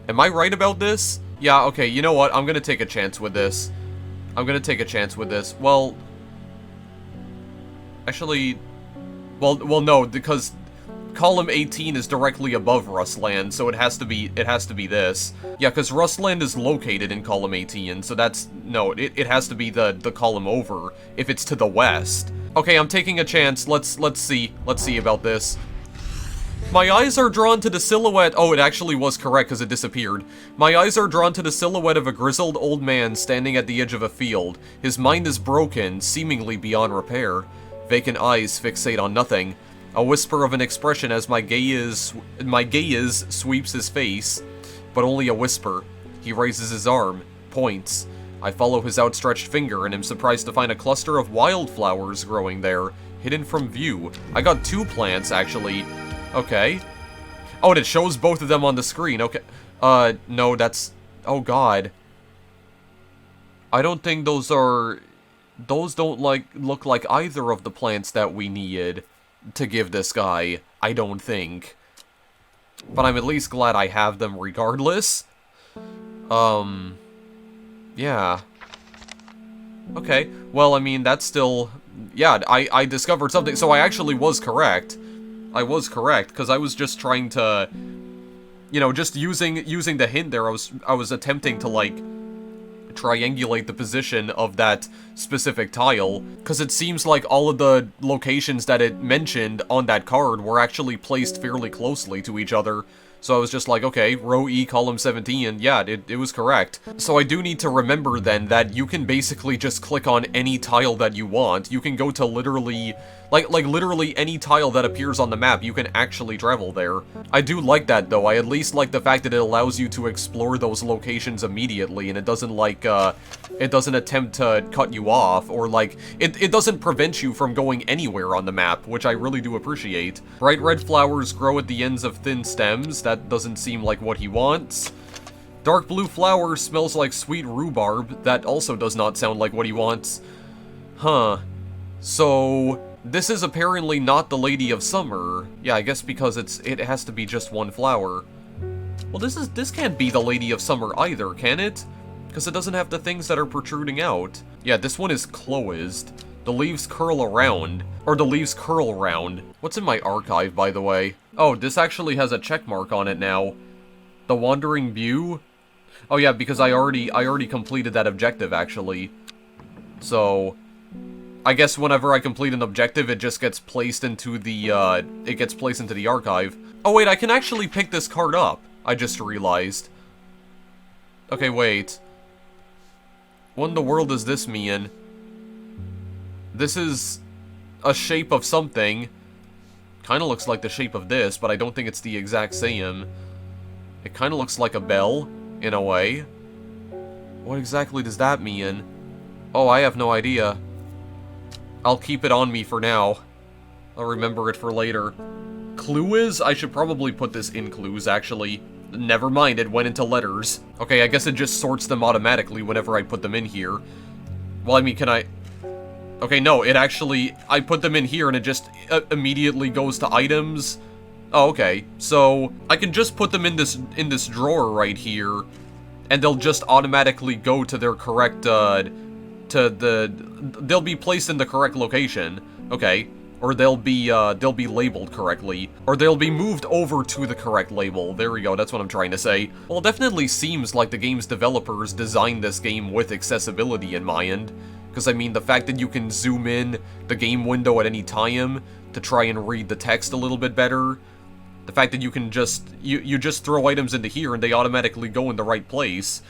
Am I right about this? Yeah, okay, you know what? I'm gonna take a chance with this. Well... actually... Well, no, because column 18 is directly above Rustland, so it has to be this. Yeah, because Rustland is located in column 18, so that's, no, it has to be the column over, if it's to the west. Okay, I'm taking a chance, let's see about this. My eyes are drawn to the silhouette, oh, it actually was correct because it disappeared. My eyes are drawn to the silhouette of a grizzled old man standing at the edge of a field. His mind is broken, seemingly beyond repair. Vacant eyes fixate on nothing. A whisper of an expression as my gaze sweeps his face, but only a whisper. He raises his arm, points. I follow his outstretched finger and am surprised to find a cluster of wildflowers growing there, hidden from view. I got 2 plants, actually. Okay. Oh, and it shows both of them on the screen. Okay. No, that's... oh, God. I don't think those are... those don't, look like either of the plants that we needed to give this guy, I don't think. But I'm at least glad I have them regardless. Yeah. Okay, well, I mean, that's still... yeah, I discovered something, so I actually was correct. I was correct, because I was just trying to... you know, just using the hint there, I was attempting to, triangulate the position of that specific tile, because it seems like all of the locations that it mentioned on that card were actually placed fairly closely to each other. So I was just like, okay, row E, column 17, yeah, it was correct. So I do need to remember then that you can basically just click on any tile that you want. You can go to literally, like literally any tile that appears on the map, you can actually travel there. I do like that though. I at least like the fact that it allows you to explore those locations immediately, and it doesn't it doesn't attempt to cut you off, or like, it doesn't prevent you from going anywhere on the map, which I really do appreciate. Bright red flowers grow at the ends of thin stems. That doesn't seem like what he wants. Dark blue flower smells like sweet rhubarb. That also does not sound like what he wants. Huh. So, this is apparently not the Lady of Summer. Yeah, I guess because it has to be just one flower. Well, this can't be the Lady of Summer either, can it? Because it doesn't have the things that are protruding out. Yeah, this one is closed. The leaves curl around. Or the leaves curl round. What's in my archive, by the way? Oh, this actually has a check mark on it now. The Wandering View? Oh yeah, because I already completed that objective, actually. So, I guess whenever I complete an objective, it just gets placed into the, archive. Oh wait, I can actually pick this card up. I just realized. Okay, wait. What in the world does this mean? This is a shape of something. Kind of looks like the shape of this, but I don't think it's the exact same. It kind of looks like a bell, in a way. What exactly does that mean? Oh, I have no idea. I'll keep it on me for now. I'll remember it for later. Clue is? I should probably put this in clues, actually. Never mind, it went into letters. Okay, I guess it just sorts them automatically whenever I put them in here. Well, I mean, can I... Okay, no, it actually... I put them in here and it just immediately goes to items. Oh, okay. So, I can just put them in this drawer right here, and they'll just automatically go to their correct, they'll be placed in the correct location. Okay. Or they'll be labeled correctly. Or they'll be moved over to the correct label. There we go, that's what I'm trying to say. Well, it definitely seems like the game's developers designed this game with accessibility in mind. Because, I mean, the fact that you can zoom in the game window at any time to try and read the text a little bit better. The fact that you can just, you just throw items into here and they automatically go in the right place.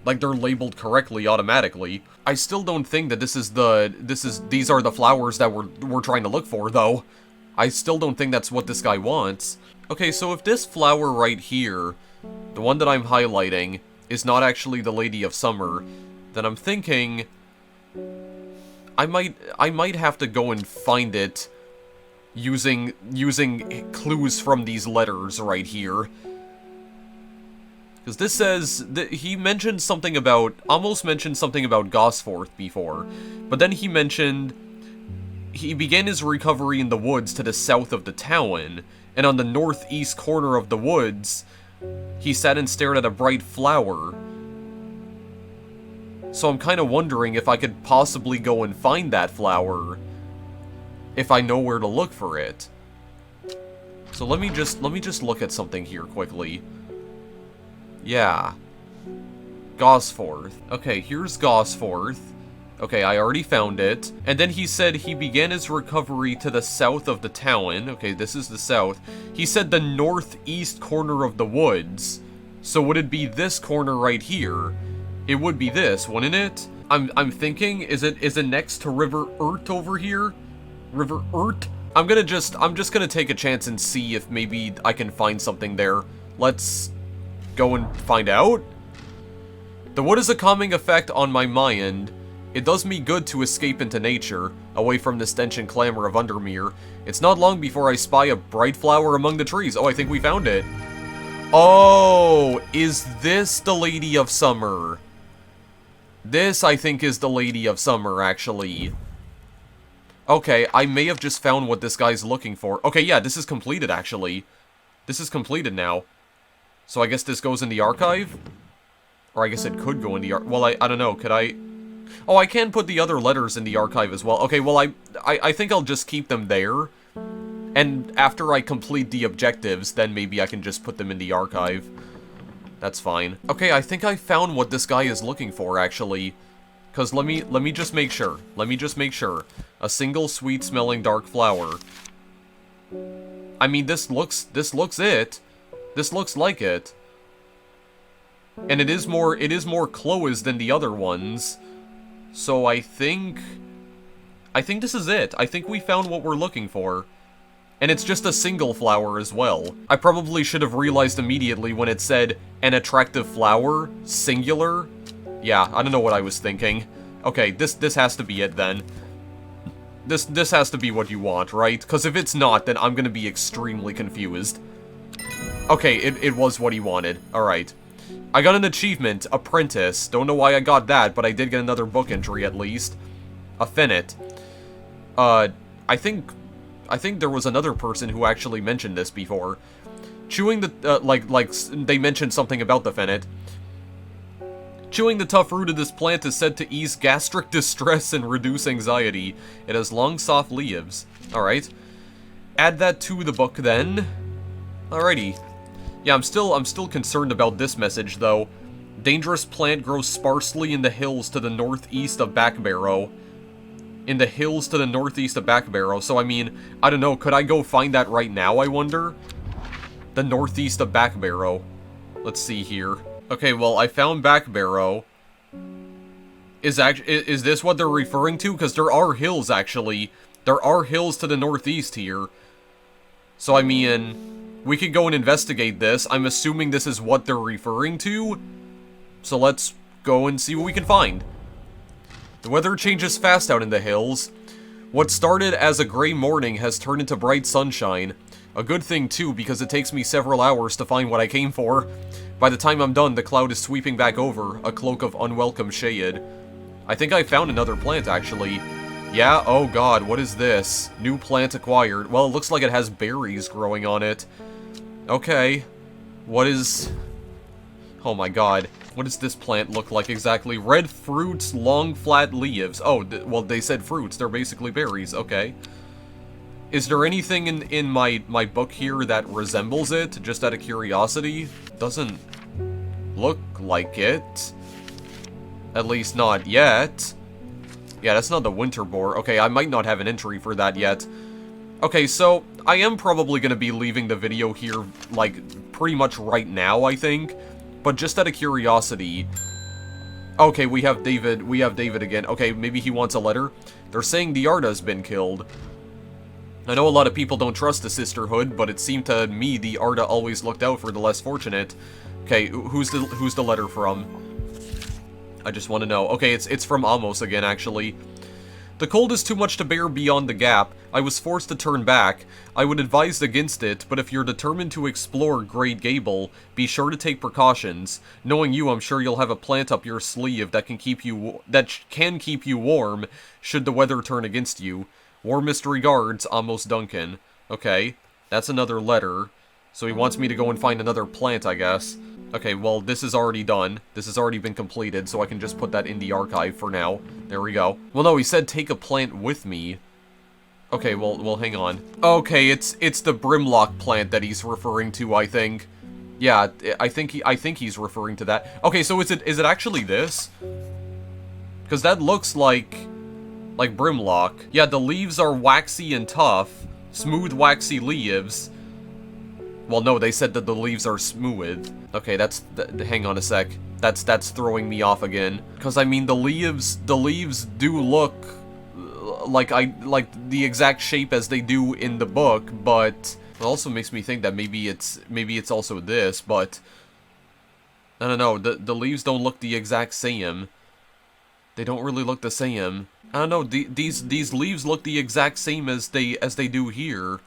Like, they're labeled correctly automatically. I still don't think that these are the flowers that we're trying to look for, though. I still don't think that's what this guy wants. Okay, so if this flower right here, the one that I'm highlighting, is not actually the Lady of Summer, then I'm thinking I might have to go and find it using clues from these letters right here. Because this says that he mentioned something about, almost mentioned something about Gosforth before, but then he mentioned he began his recovery in the woods to the south of the town, and on the northeast corner of the woods, he sat and stared at a bright flower. So I'm kind of wondering if I could possibly go and find that flower, if I know where to look for it. So let me just look at something here quickly. Yeah. Gosforth. Okay, here's Gosforth. Okay, I already found it. And then he said he began his recovery to the south of the town. Okay, this is the south. He said the northeast corner of the woods. So would it be this corner right here? It would be this, wouldn't it? I'm thinking, is it next to River Urt over here? River Urt? I'm just gonna take a chance and see if maybe I can find something there. Let's go and find out. The wood is a calming effect on my mind. It does me good to escape into nature, away from the stench and clamor of Undermere. It's not long before I spy a bright flower among the trees. Oh, I think we found it. Oh, is this the Lady of Summer? This, I think, is the Lady of Summer, actually. Okay, I may have just found what this guy's looking for. Okay, yeah, this is completed, actually. This is completed now. So I guess this goes in the archive? Or I guess it could go in the well, I don't know, could I? Oh, I can put the other letters in the archive as well. Okay, well, I think I'll just keep them there. And after I complete the objectives, then maybe I can just put them in the archive. That's fine. Okay, I think I found what this guy is looking for, actually. Because let me just make sure. Let me just make sure. A single sweet-smelling dark flower. I mean, this looks it. This looks like it. And it is more Chloe's than the other ones. So I think this is it. I think we found what we're looking for. And it's just a single flower as well. I probably should have realized immediately when it said, an attractive flower, singular. Yeah, I don't know what I was thinking. Okay, this has to be it then. This has to be what you want, right? Because if it's not, then I'm gonna be extremely confused. Okay, it was what he wanted. Alright. I got an achievement, Apprentice. Don't know why I got that, but I did get another book entry at least. A Finnet. I think there was another person who actually mentioned this before. Chewing the, they mentioned something about the Finnet. Chewing the tough root of this plant is said to ease gastric distress and reduce anxiety. It has long, soft leaves. Alright. Add that to the book, then. Alrighty. Yeah, I'm still concerned about this message, though. Dangerous plant grows sparsely in the hills to the northeast of Backbarrow. In the hills to the northeast of Backbarrow. So, I mean, I don't know, could I go find that right now, I wonder? The northeast of Backbarrow. Let's see here. Okay, well, I found Backbarrow. Is this what they're referring to? Because there are hills, actually. There are hills to the northeast here. So, I mean, we could go and investigate this. I'm assuming this is what they're referring to. So let's go and see what we can find. The weather changes fast out in the hills. What started as a gray morning has turned into bright sunshine. A good thing, too, because it takes me several hours to find what I came for. By the time I'm done, the cloud is sweeping back over, a cloak of unwelcome shade. I think I found another plant, actually. Yeah, oh god, what is this? New plant acquired. Well, it looks like it has berries growing on it. Okay. What is... Oh my god. What does this plant look like exactly? Red fruits, long flat leaves. Oh, well, they said fruits. They're basically berries. Okay. Is there anything in my book here that resembles it? Just out of curiosity? Doesn't look like it. At least not yet. Yeah, that's not the winter boar. Okay, I might not have an entry for that yet. Okay, so I am probably going to be leaving the video here, like, pretty much right now, I think. But just out of curiosity... Okay, we have David again. Okay, maybe he wants a letter. They're saying the Arda's been killed. I know a lot of people don't trust the Sisterhood, but it seemed to me the Arda always looked out for the less fortunate. Okay, who's the letter from? I just want to know. Okay, it's from Amos again, actually. The cold is too much to bear beyond the gap. I was forced to turn back. I would advise against it, but if you're determined to explore Great Gable, be sure to take precautions. Knowing you, I'm sure you'll have a plant up your sleeve that can keep you warm should the weather turn against you. Warmest regards, Amos Duncan. Okay, that's another letter. So he wants me to go and find another plant, I guess. Okay, well, this is already done. This has already been completed, so I can just put that in the archive for now. There we go. Well, no, he said take a plant with me. Okay, well, hang on. Okay, it's the Brimlock plant that he's referring to, I think. Yeah, I think he's referring to that. Okay, so is it actually this? Because that looks like Brimlock. Yeah, the leaves are waxy and tough. Smooth, waxy leaves. Well, no, they said that the leaves are smooth. Okay, hang on a sec. That's throwing me off again. Because, I mean, the leaves do look like the exact shape as they do in the book, but it also makes me think that maybe it's also this, but I don't know, the leaves don't look the exact same. They don't really look the same. I don't know, these leaves look the exact same as they do here.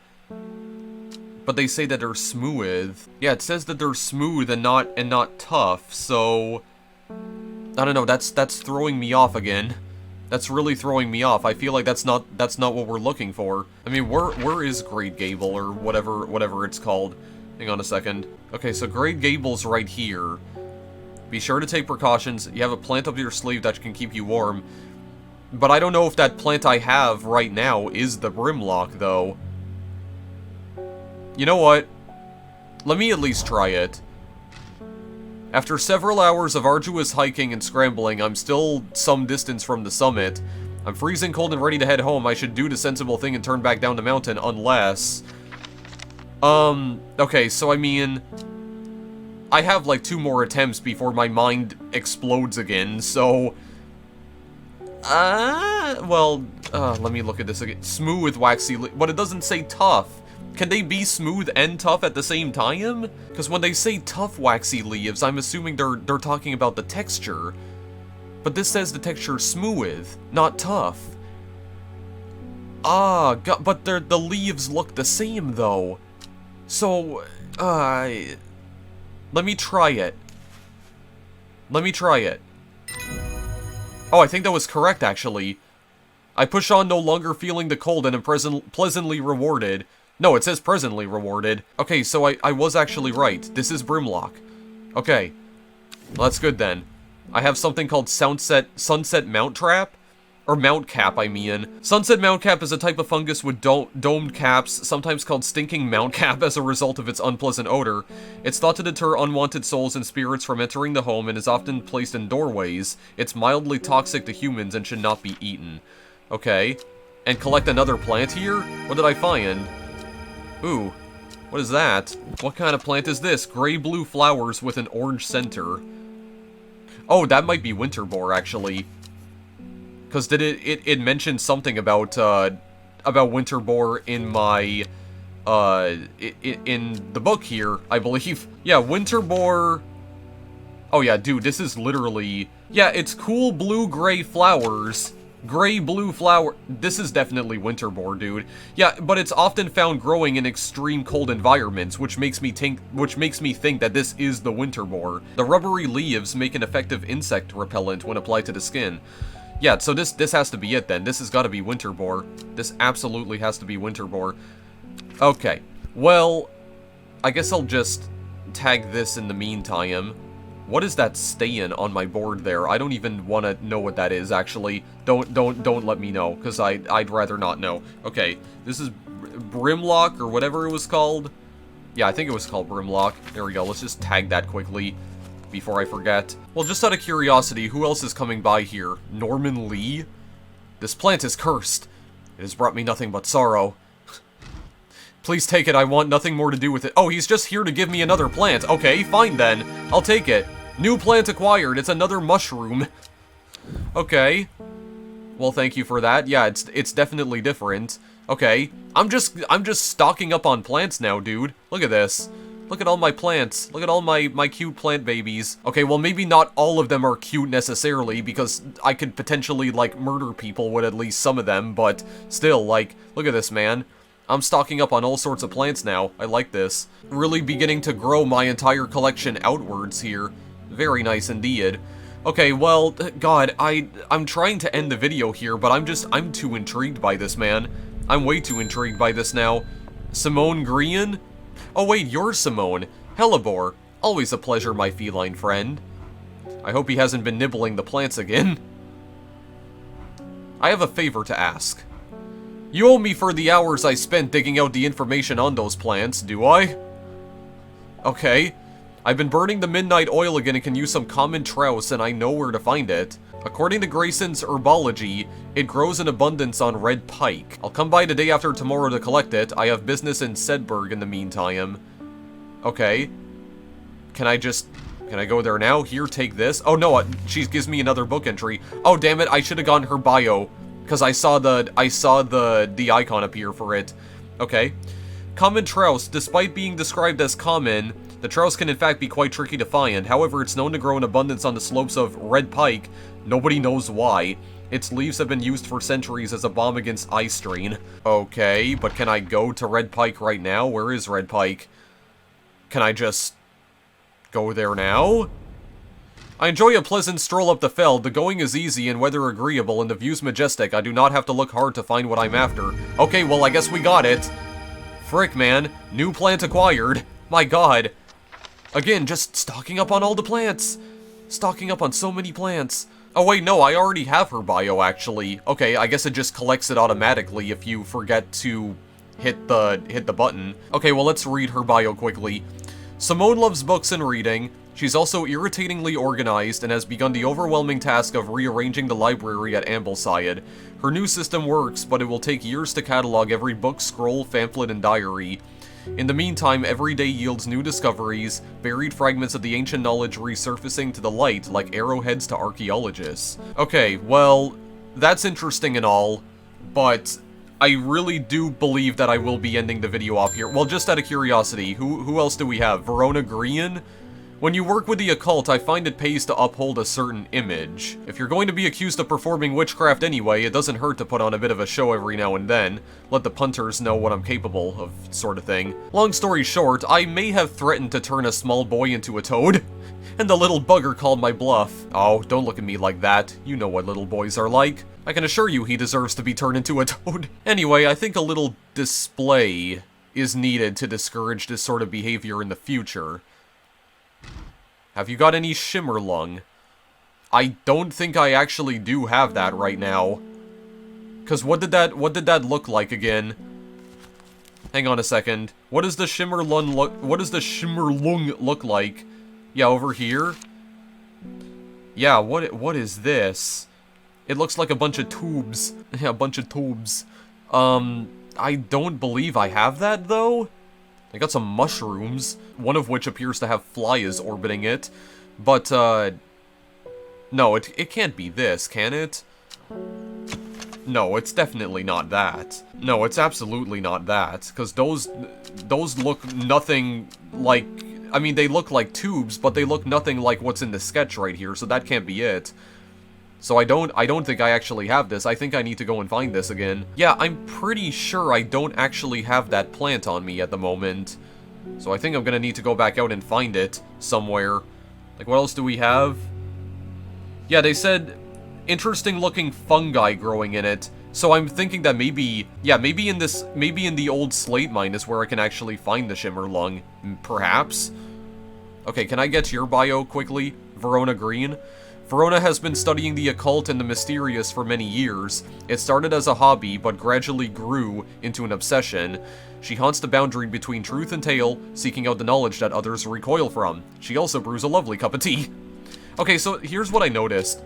But they say that they're smooth. Yeah, it says that they're smooth and not tough, so I don't know, that's throwing me off again. That's really throwing me off. I feel like that's not what we're looking for. I mean, where is Great Gable or whatever it's called? Hang on a second. Okay, so Great Gable's right here. Be sure to take precautions. You have a plant up your sleeve that can keep you warm. But I don't know if that plant I have right now is the Brimlock, though. You know what? Let me at least try it. After several hours of arduous hiking and scrambling, I'm still some distance from the summit. I'm freezing cold and ready to head home. I should do the sensible thing and turn back down the mountain, unless... Okay, so I mean... I have, like, 2 more attempts before my mind explodes again, so... let me look at this again. Smooth, waxy, but it doesn't say tough. Can they be smooth and tough at the same time? Because when they say tough, waxy leaves, I'm assuming they're talking about the texture. But this says the texture smooth, not tough. Ah, God, but the leaves look the same, though. So, let me try it. Let me try it. Oh, I think that was correct, actually. I push on, no longer feeling the cold, and am pleasantly rewarded. No, it says presently rewarded. Okay, so I was actually right. This is Brimlock. Okay. Well, that's good, then. I have something called Sunset Mount Trap? Or Mount Cap, I mean. Sunset Mount Cap is a type of fungus with domed caps, sometimes called Stinking Mount Cap as a result of its unpleasant odor. It's thought to deter unwanted souls and spirits from entering the home and is often placed in doorways. It's mildly toxic to humans and should not be eaten. Okay. And collect another plant here? What did I find? Ooh. What is that? What kind of plant is this? Gray-blue flowers with an orange center. Oh, that might be winter boar, actually. Because it mentioned something about winter boar in my, in the book here, I believe. Yeah, winter boar... Oh yeah, dude, this is literally... Yeah, it's cool blue-gray flowers. Gray-blue flower... This is definitely winter boar, dude. Yeah, but it's often found growing in extreme cold environments, which makes me think that this is the winter boar. The rubbery leaves make an effective insect repellent when applied to the skin. Yeah, so this has to be it then. This has got to be winter boar. This absolutely has to be winter boar. Okay, well, I guess I'll just tag this in the meantime. What is that staying on my board there? I don't even want to know what that is, actually. Don't let me know, because I'd rather not know. Okay, this is Brimlock, or whatever it was called. Yeah, I think it was called Brimlock. There we go, let's just tag that quickly before I forget. Well, just out of curiosity, who else is coming by here? Norman Lee? This plant is cursed. It has brought me nothing but sorrow. Please take it, I want nothing more to do with it. Oh, he's just here to give me another plant. Okay, fine then. I'll take it. New plant acquired. It's another mushroom. Okay. Well, thank you for that. Yeah, it's definitely different. Okay. I'm just stocking up on plants now, dude. Look at this. Look at all my plants. Look at all my cute plant babies. Okay, well, maybe not all of them are cute necessarily, because I could potentially, like, murder people with at least some of them, but still, like, look at this, man. I'm stocking up on all sorts of plants now. I like this. Really beginning to grow my entire collection outwards here. Very nice indeed. Okay, well, God, I'm trying to end the video here, but I'm too intrigued by this, man. I'm way too intrigued by this now. Simone Green? Oh wait, you're Simone. Hellebore. Always a pleasure, my feline friend. I hope he hasn't been nibbling the plants again. I have a favor to ask. You owe me for the hours I spent digging out the information on those plants, do I? Okay. I've been burning the midnight oil again and can use some common trouse, and I know where to find it. According to Grayson's herbology, it grows in abundance on red pike. I'll come by the day after tomorrow to collect it. I have business in Sedberg in the meantime. Okay. Can I go there now? Here, take this. Oh no, she gives me another book entry. Oh damn it, I should have gotten her bio. Because I saw the icon appear for it. Okay. Common trouse. Despite being described as common, the trouse can in fact be quite tricky to find. However, it's known to grow in abundance on the slopes of red pike. Nobody knows why. Its leaves have been used for centuries as a balm against eye strain. Okay, but can I go to red pike right now? Where is red pike? Can I just go there now? I enjoy a pleasant stroll up the fell. The going is easy and weather agreeable, and the view's majestic. I do not have to look hard to find what I'm after. Okay, well, I guess we got it. Frick, man. New plant acquired. My god. Again, just stocking up on all the plants. Stocking up on so many plants. Oh wait, no, I already have her bio, actually. Okay, I guess it just collects it automatically if you forget to hit the button. Okay, well, let's read her bio quickly. Simone loves books and reading. She's also irritatingly organized and has begun the overwhelming task of rearranging the library at Ambleside. Her new system works, but it will take years to catalog every book, scroll, pamphlet, and diary. In the meantime, every day yields new discoveries, buried fragments of the ancient knowledge resurfacing to the light like arrowheads to archaeologists. Okay, well, that's interesting and all, but I really do believe that I will be ending the video off here. Well, just out of curiosity, who else do we have? Verona Green? When you work with the occult, I find it pays to uphold a certain image. If you're going to be accused of performing witchcraft anyway, it doesn't hurt to put on a bit of a show every now and then. Let the punters know what I'm capable of, sort of thing. Long story short, I may have threatened to turn a small boy into a toad, and the little bugger called my bluff. Oh, don't look at me like that. You know what little boys are like. I can assure you he deserves to be turned into a toad. Anyway, I think a little display is needed to discourage this sort of behavior in the future. Have you got any Shimmerlung? I don't think I actually do have that right now. Cause what did that look like again? Hang on a second. What does the Shimmerlung look like? Yeah, over here. Yeah, what is this? It looks like a bunch of tubes. Yeah, a bunch of tubes. I don't believe I have that though. I got some mushrooms, one of which appears to have flies orbiting it, but, no, it can't be this, can it? No, it's definitely not that. No, it's absolutely not that, because those look nothing like, I mean, they look like tubes, but they look nothing like what's in the sketch right here, so that can't be it. So I don't think I actually have this. I think I need to go and find this again. Yeah, I'm pretty sure I don't actually have that plant on me at the moment. So I think I'm gonna need to go back out and find it somewhere. Like, what else do we have? Yeah, they said interesting looking fungi growing in it. So I'm thinking that maybe, yeah, maybe in the old slate mine is where I can actually find the Shimmerlung, perhaps? Okay, can I get to your bio quickly? Verona Green? Verona has been studying the occult and the mysterious for many years. It started as a hobby, but gradually grew into an obsession. She haunts the boundary between truth and tale, seeking out the knowledge that others recoil from. She also brews a lovely cup of tea. Okay, so here's what I noticed.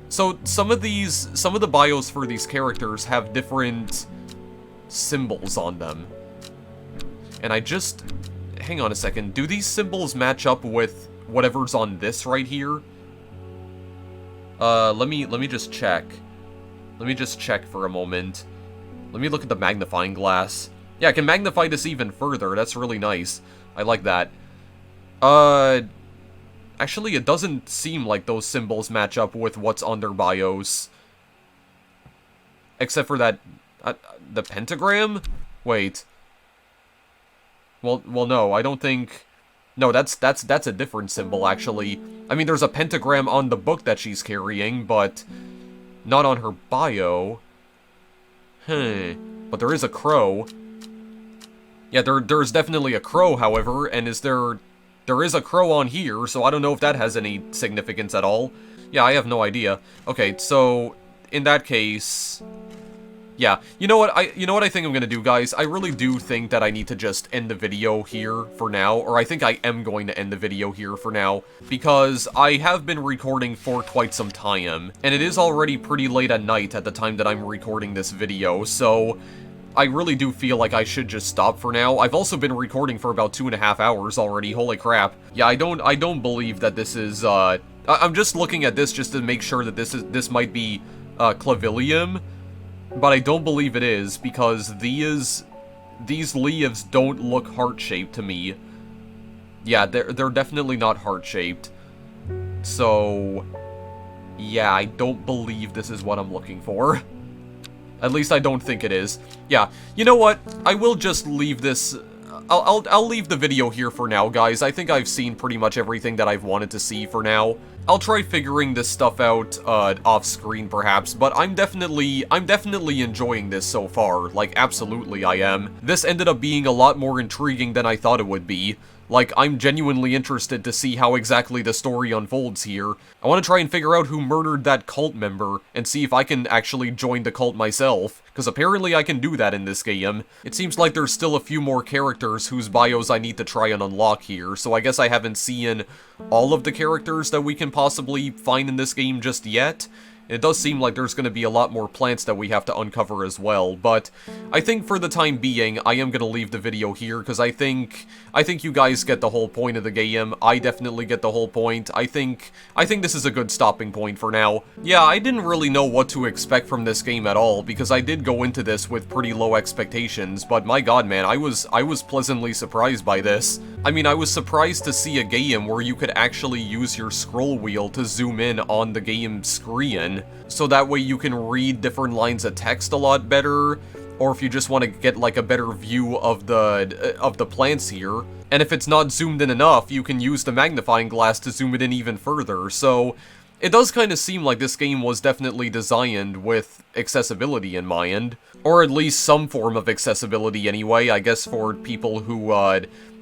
So some of the bios for these characters have different symbols on them. And I just... hang on a second. Do these symbols match up with whatever's on this right here? Let me just check. Let me just check for a moment. Let me look at the magnifying glass. Yeah, I can magnify this even further. That's really nice. I like that. Actually, it doesn't seem like those symbols match up with what's on their bios. Except for that, the pentagram? Wait. Well, no, I don't think... No, that's a different symbol, actually. I mean, there's a pentagram on the book that she's carrying, but not on her bio. But there is a crow. Yeah, there's definitely a crow, however, and there is a crow on here, so I don't know if that has any significance at all. Yeah, I have no idea. Okay, so in that case... yeah, you know what I think I'm gonna do, guys? I really do think that I need to just end the video here for now, or I think I am going to end the video here for now, because I have been recording for quite some time, and it is already pretty late at night at the time that I'm recording this video, so I really do feel like I should just stop for now. I've also been recording for about 2.5 hours already, holy crap. Yeah, I don't believe that this is, I'm just looking at this just to make sure that this might be, Clavilium. But I don't believe it is, because these leaves don't look heart-shaped to me. Yeah, they're definitely not heart-shaped. So, yeah, I don't believe this is what I'm looking for. At least I don't think it is. Yeah, you know what? I will just leave this... I'll leave the video here for now, guys. I think I've seen pretty much everything that I've wanted to see for now. I'll try figuring this stuff out, off-screen perhaps, but I'm definitely enjoying this so far. Like, absolutely I am. This ended up being a lot more intriguing than I thought it would be. Like, I'm genuinely interested to see how exactly the story unfolds here. I want to try and figure out who murdered that cult member, and see if I can actually join the cult myself, because apparently I can do that in this game. It seems like there's still a few more characters whose bios I need to try and unlock here, so I guess I haven't seen all of the characters that we can possibly find in this game just yet. It does seem like there's going to be a lot more plants that we have to uncover as well, but I think for the time being, I am going to leave the video here, because I think you guys get the whole point of the game. I definitely get the whole point. I think this is a good stopping point for now. Yeah, I didn't really know what to expect from this game at all, because I did go into this with pretty low expectations, but my god, man, I was pleasantly surprised by this. I mean, I was surprised to see a game where you could actually use your scroll wheel to zoom in on the game screen, so that way you can read different lines of text a lot better, or if you just want to get like a better view of the plants here. And if it's not zoomed in enough, you can use the magnifying glass to zoom it in even further. So it does kind of seem like this game was definitely designed with accessibility in mind, or at least some form of accessibility anyway, I guess, for people who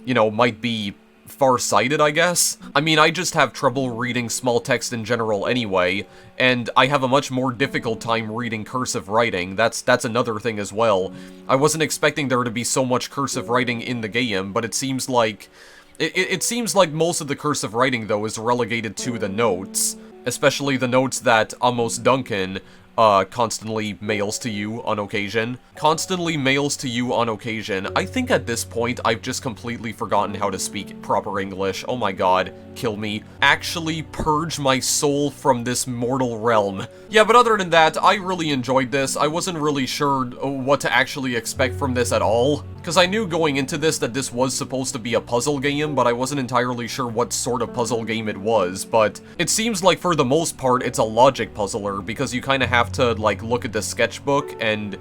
you know, might be far-sighted, I guess? I mean, I just have trouble reading small text in general anyway, and I have a much more difficult time reading cursive writing. That's another thing as well. I wasn't expecting there to be so much cursive writing in the game, but it seems like... It seems like most of the cursive writing, though, is relegated to the notes. Especially the notes that Amos Duncan constantly mails to you on occasion. Constantly mails to you on occasion. I think at this point, I've just completely forgotten how to speak proper English. Oh my god, kill me. Actually purge my soul from this mortal realm. Yeah, but other than that, I really enjoyed this. I wasn't really sure what to actually expect from this at all, because I knew going into this that this was supposed to be a puzzle game, but I wasn't entirely sure what sort of puzzle game it was. But it seems like for the most part, it's a logic puzzler, because you kind of have to, like, look at the sketchbook and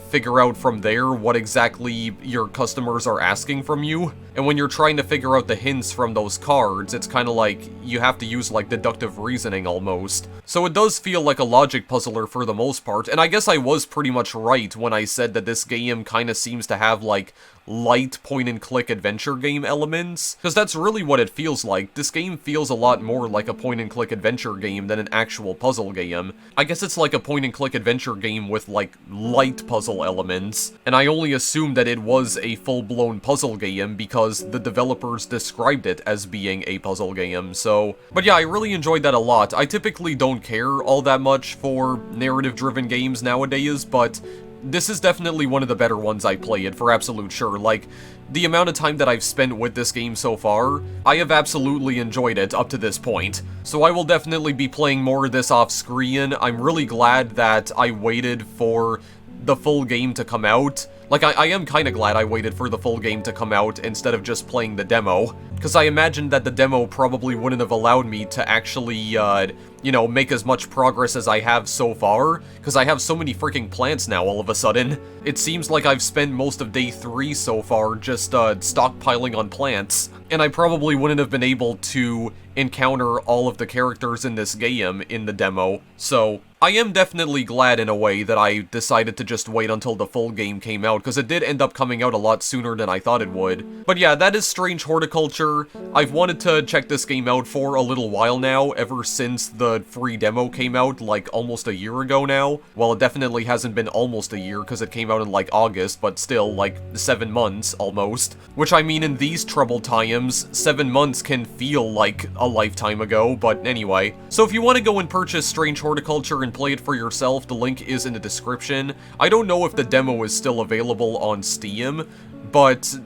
figure out from there what exactly your customers are asking from you. And when you're trying to figure out the hints from those cards, it's kind of like you have to use, like, deductive reasoning almost. So it does feel like a logic puzzler for the most part, and I guess I was pretty much right when I said that this game kind of seems to have, like, light point-and-click adventure game elements, because that's really what it feels like. This game feels a lot more like a point-and-click adventure game than an actual puzzle game. I guess it's like a point-and-click adventure game with, like, light puzzle elements, and I only assumed that it was a full-blown puzzle game because the developers described it as being a puzzle game, so... But yeah, I really enjoyed that a lot. I typically don't care all that much for narrative-driven games nowadays, but this is definitely one of the better ones I played, for absolute sure. Like, the amount of time that I've spent with this game so far, I have absolutely enjoyed it up to this point. So I will definitely be playing more of this off-screen. I'm really glad that I waited for the full game to come out. Like, I am kind of glad I waited for the full game to come out instead of just playing the demo, because I imagined that the demo probably wouldn't have allowed me to actually, you know, make as much progress as I have so far, because I have so many freaking plants now all of a sudden. It seems like I've spent most of day 3 so far just, stockpiling on plants, and I probably wouldn't have been able to encounter all of the characters in this game in the demo, so I am definitely glad in a way that I decided to just wait until the full game came out, because it did end up coming out a lot sooner than I thought it would. But yeah, that is Strange Horticulture. I've wanted to check this game out for a little while now, ever since the free demo came out, like, almost a year ago now. Well, it definitely hasn't been almost a year, because it came out in, like, August, but still, like, 7 months, almost. Which, I mean, in these troubled times, 7 months can feel like a lifetime ago, but anyway. So if you want to go and purchase Strange Horticulture and play it for yourself, the link is in the description. I don't know if the demo is still available on Steam, but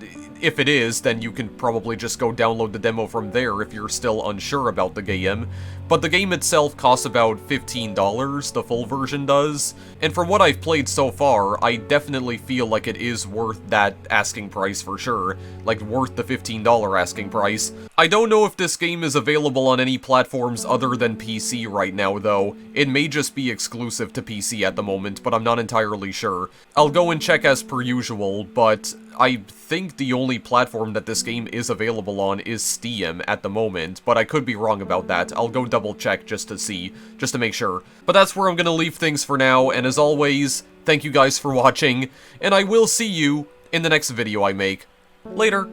if it is, then you can probably just go download the demo from there if you're still unsure about the game. But the game itself costs about $15, the full version does, and from what I've played so far, I definitely feel like it is worth that asking price for sure, like worth the $15 asking price. I don't know if this game is available on any platforms other than PC right now though. It may just be exclusive to PC at the moment, but I'm not entirely sure. I'll go and check as per usual, but I think the only platform that this game is available on is Steam at the moment, but I could be wrong about that. I'll go double check just to see, just to make sure. But that's where I'm gonna leave things for now, and as always, thank you guys for watching, and I will see you in the next video I make. Later.